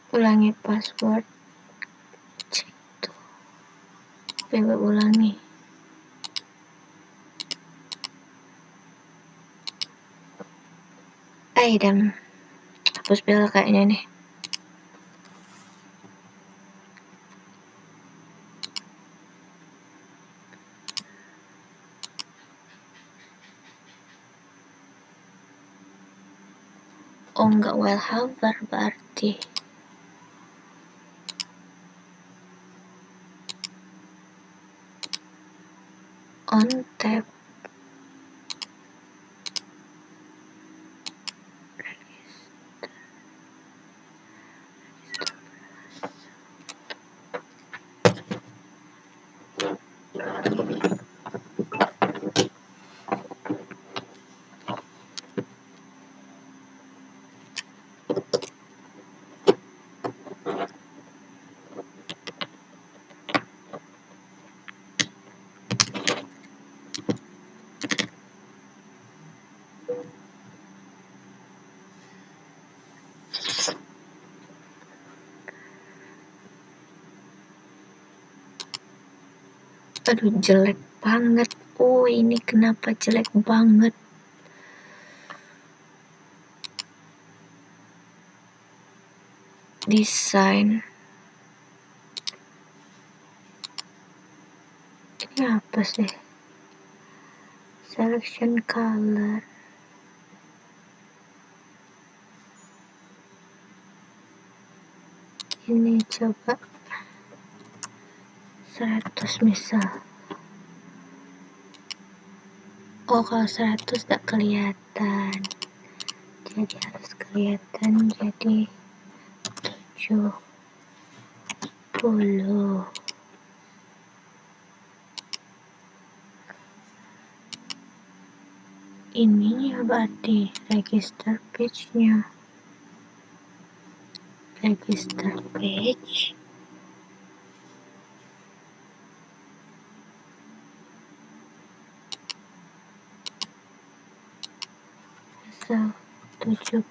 Ulangi password. Cek tuh. PW ulangi. Idem hapus bel kayaknya nih. Oh enggak, while hover berarti on tab. Aduh, jelek banget. Oh, ini kenapa jelek banget? Desain. Ini apa sih? Selection color. Ini coba 100 misal. Oh, kalau 100 tak kelihatan. Jadi harus kelihatan, jadi 70. Ini berarti register page-nya. Register page. So, 70.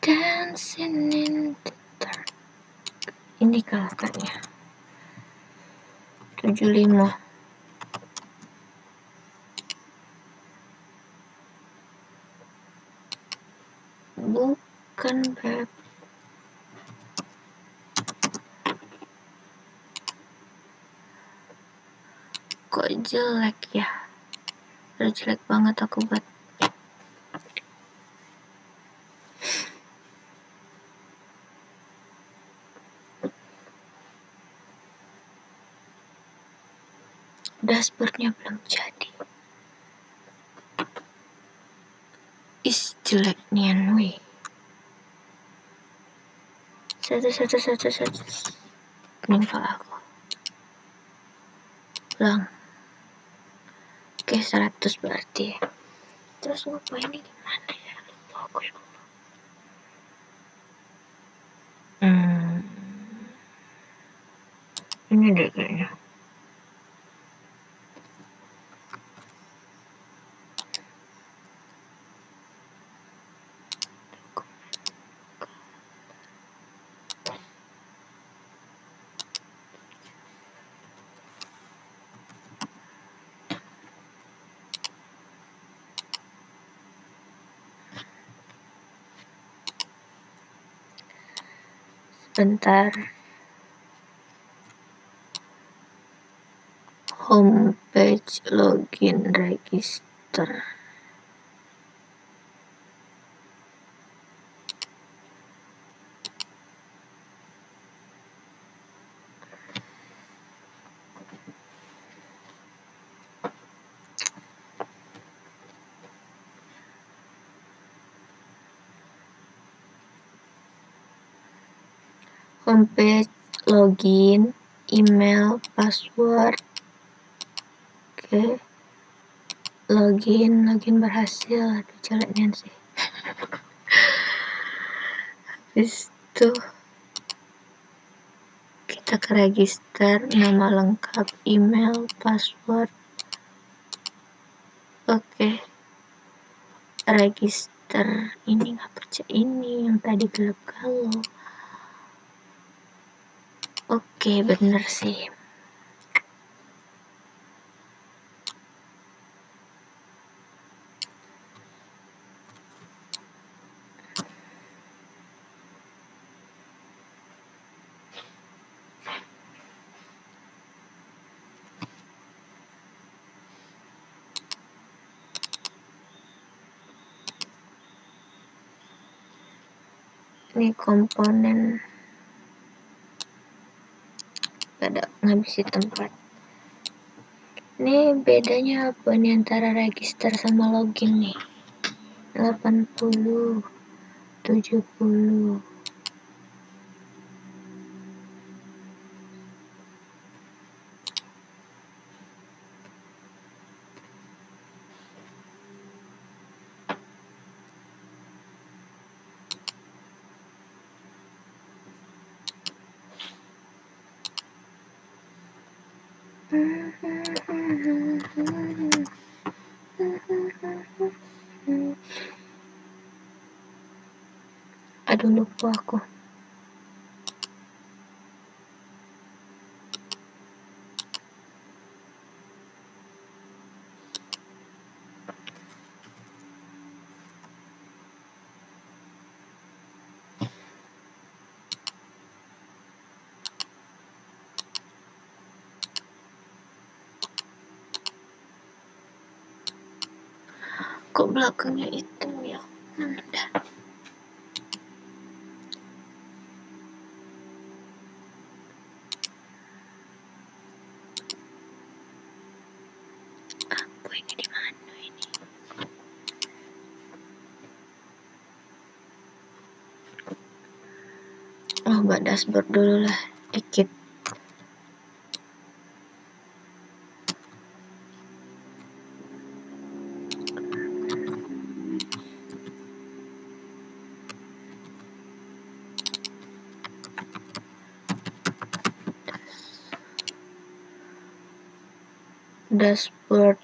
Dancing in the dark. Ini kakaknya 75. Bukan, Beb. Kok jelek ya? Udah jelek banget aku buat. Dashboardnya belum jadi. Is jelek nian weh. Satu. Meninggal aku. Ulang. Oke, 100 berarti. Terus lupa ini gimana ya? Lupa aku ya. Ini deh kayaknya. Sebentar. Homepage login register. Homepage login, email, password. Oke. Login berhasil. Aduh, jeleknya sih. Habis itu kita ke register, nama lengkap, email, password. Oke. register ini nggak percaya, ini yang tadi gelap galau. Oke, bener sih. Ini komponen pada ngabisi tempat. Ini bedanya apa nih antara register sama login nih? 80, 70. Aduh, lupa aku. Kok belakangnya hitam ya? Udah. Apa ini di mana ini? Oh, buat dashboard dulu lah, dikit. Dashboard,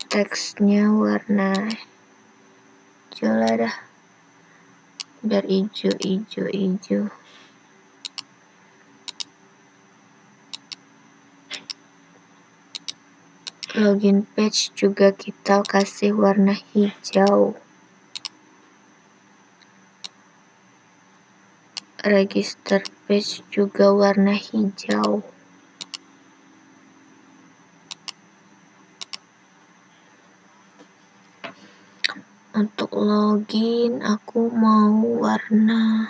teksnya warna hijau lah dah, biar hijau. Login page juga kita kasih warna hijau. Register page juga warna hijau. Untuk login aku mau warna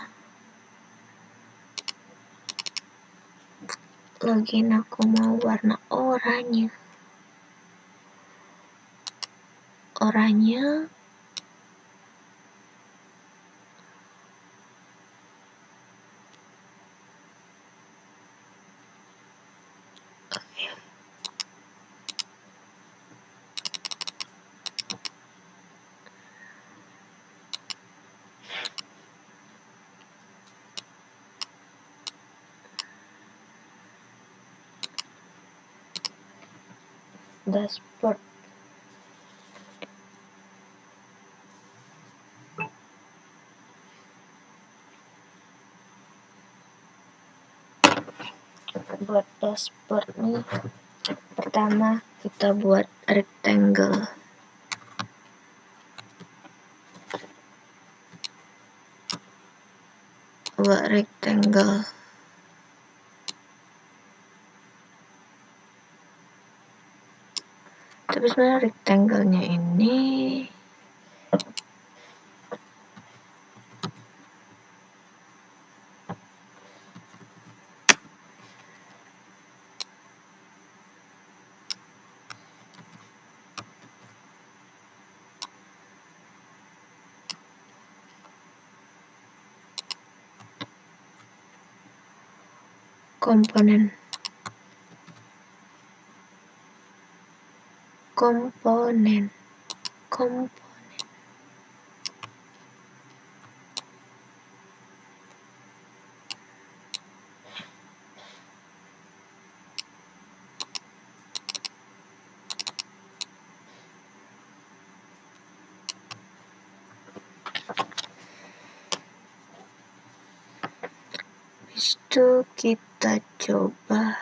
oranye. Dashboard. Buat dashboard nih, pertama kita buat rectangle. Tapi sebenarnya rectangle-nya ini komponen itu kita coba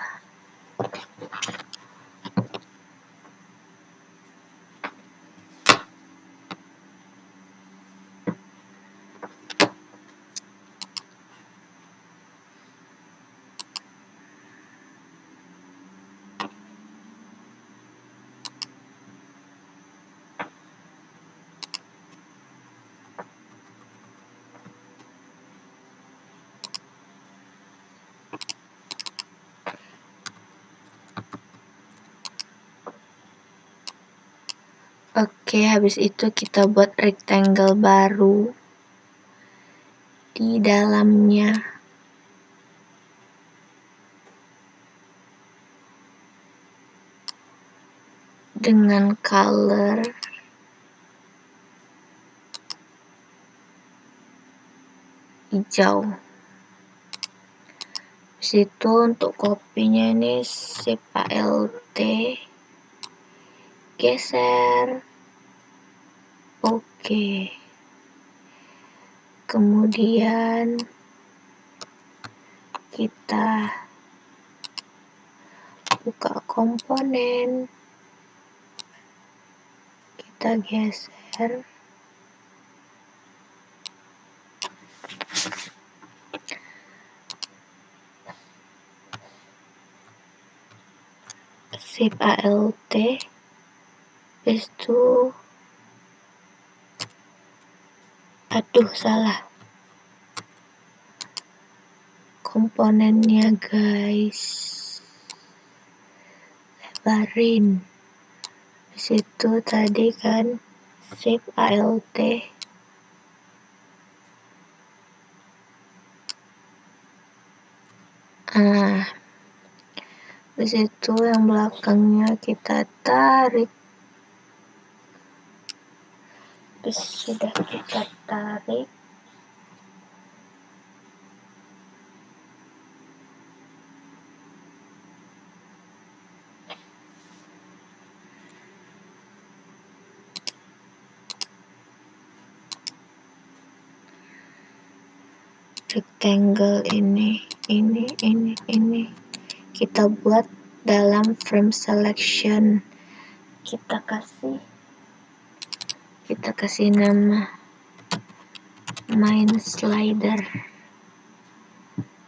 Oke, habis itu kita buat rectangle baru di dalamnya. Dengan color hijau. Habis itu untuk kopinya ini Shift Alt, geser. Oke. Kemudian kita buka komponen, kita geser. Shift Alt, habis itu aduh salah komponennya guys, lebarin. Habis itu tadi kan Shift Alt, habis itu yang belakangnya kita tarik. Habis sudah kita tarik, rectangle ini kita buat dalam frame selection. Kita kasih nama main slider.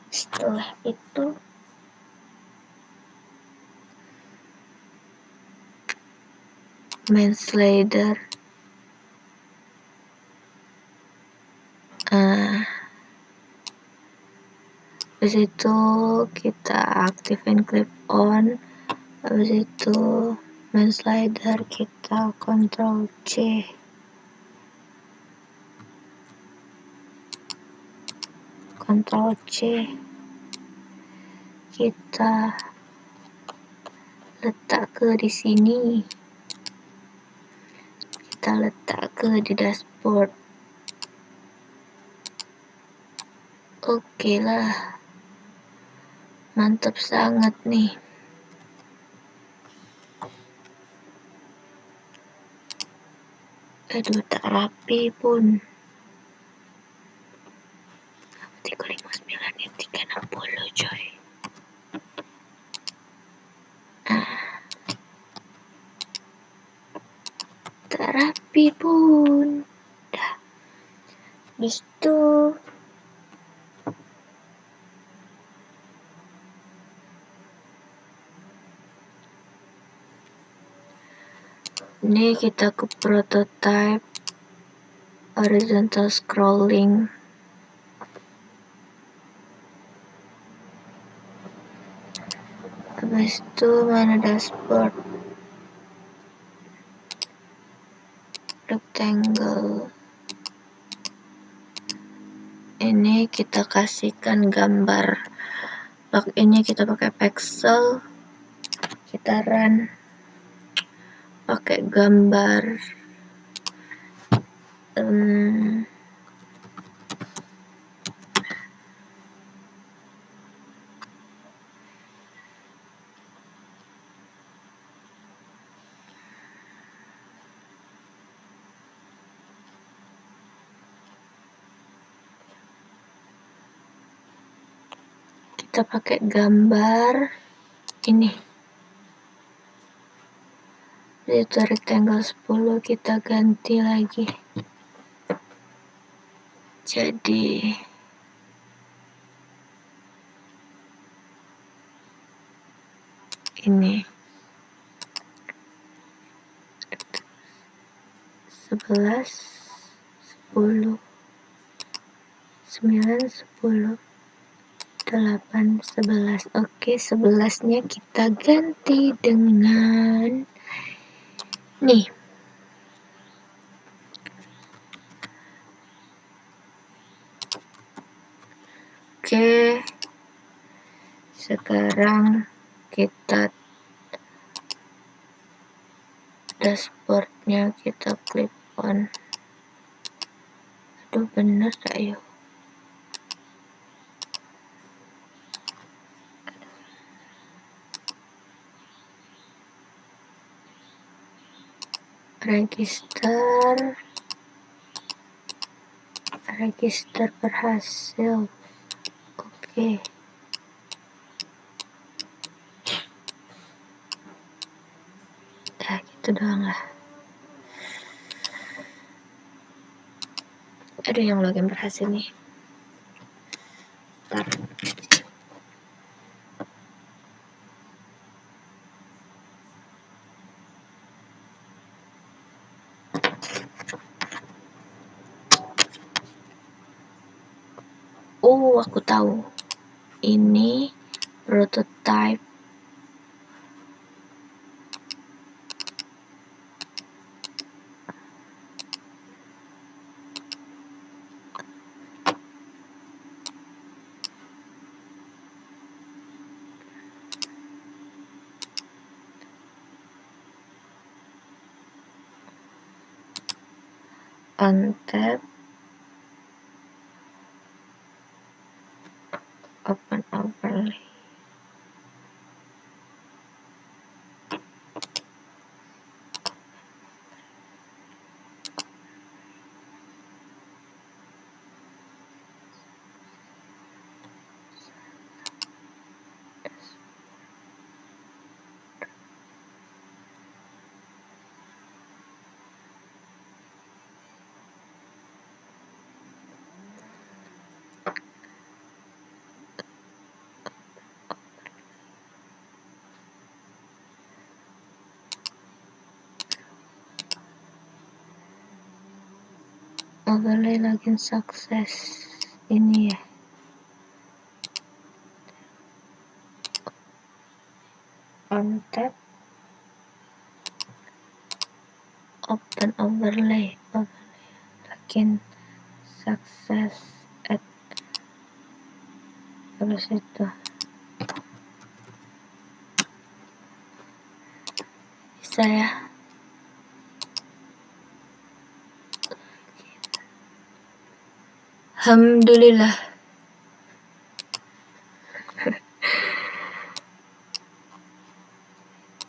Setelah itu main slider habis itu kita aktifin clip on. Habis itu main slider kita Ctrl C, Ctrl C, kita letak ke di sini, kita letak ke di dashboard. Oke lah, mantap sangat nih. Aduh, tak rapi pun. 359 ini 360 coy. Tak rapi pun. Dah. Habis itu ini kita ke prototype horizontal scrolling. Habis itu mana dashboard, rectangle. Ini kita kasihkan gambar. Pluginnya kita pakai pixel. Kita run pakai gambar kita pakai gambar ini. Itu rectangle 10 kita ganti lagi. Jadi ini 11, 10, 9, 10, 8, 11. Oke, 11-nya kita ganti dengan nih. Oke, sekarang kita dashboardnya kita clip on. Aduh, bener gak ya? Register berhasil. Oke. Gitu doang lah. Ada yang login berhasil nih. Bentar. Oh, aku tahu. Ini prototype. On tab, open overlay. Overlay login sukses. Ini ya. On tab, open overlay login sukses at terus itu bisa ya. Alhamdulillah.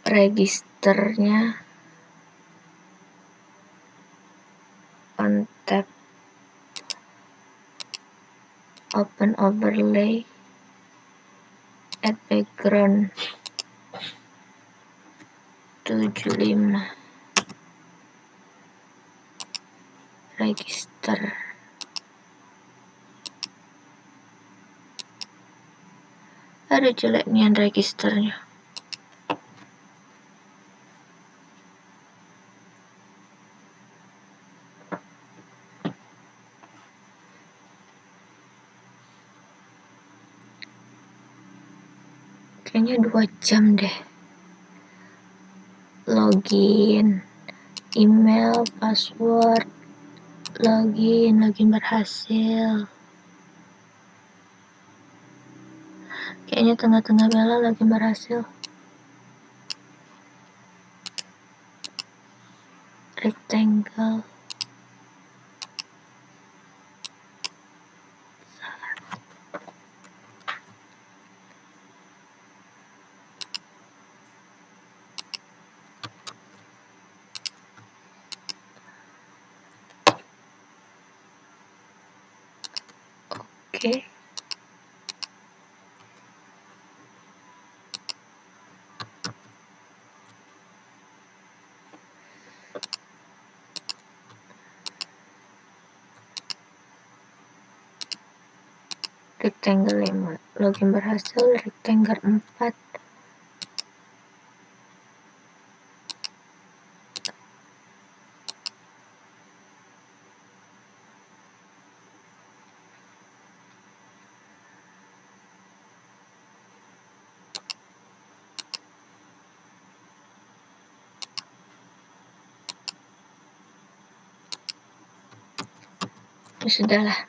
Registernya on tab, open overlay, add background 75, register. Aduh, jelek nian registernya. Kayaknya 2 jam deh. Login, email, password, login berhasil. Kayaknya tengah-tengah bela login berhasil. Rectangle. Oke. rectangle 5, login berhasil, rectangle 4, ya sudahlah.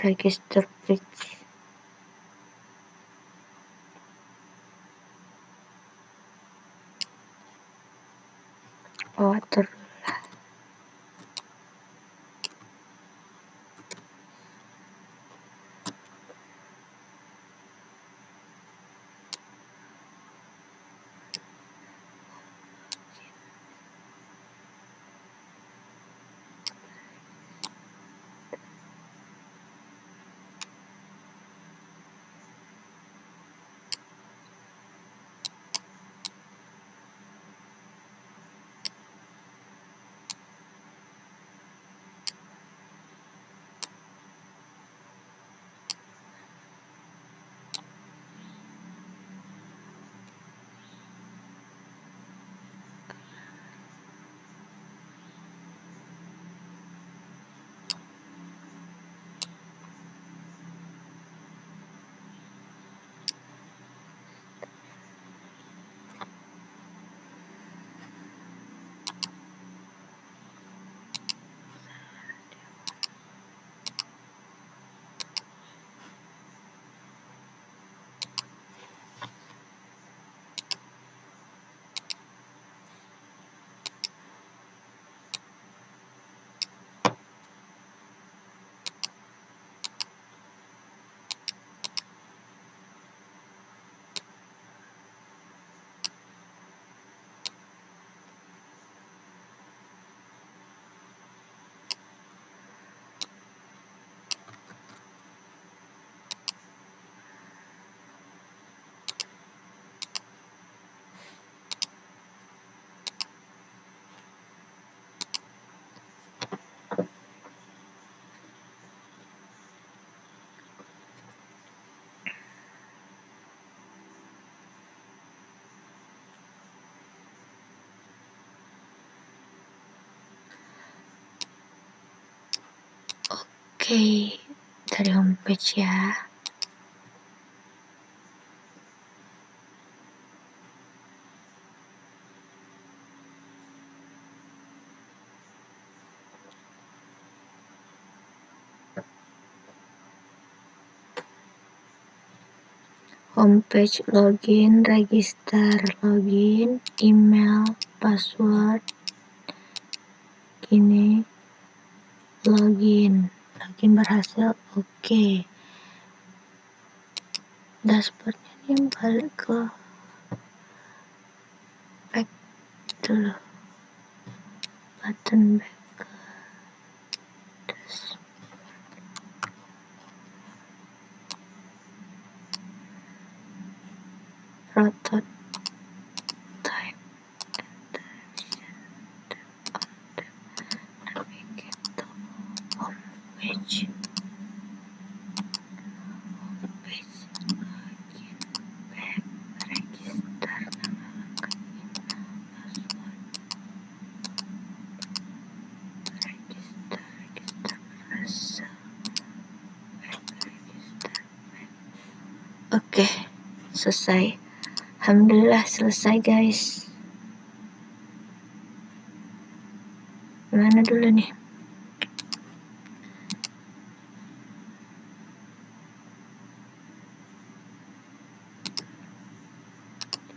Register page. Water. Oke, dari homepage ya. Homepage login, register, login, email, password, gini, login berhasil, oke. Dashboardnya ini balik ke back dulu, button back ke dashboard. Prototype. Oke, selesai. Alhamdulillah selesai guys. Mana dulu nih?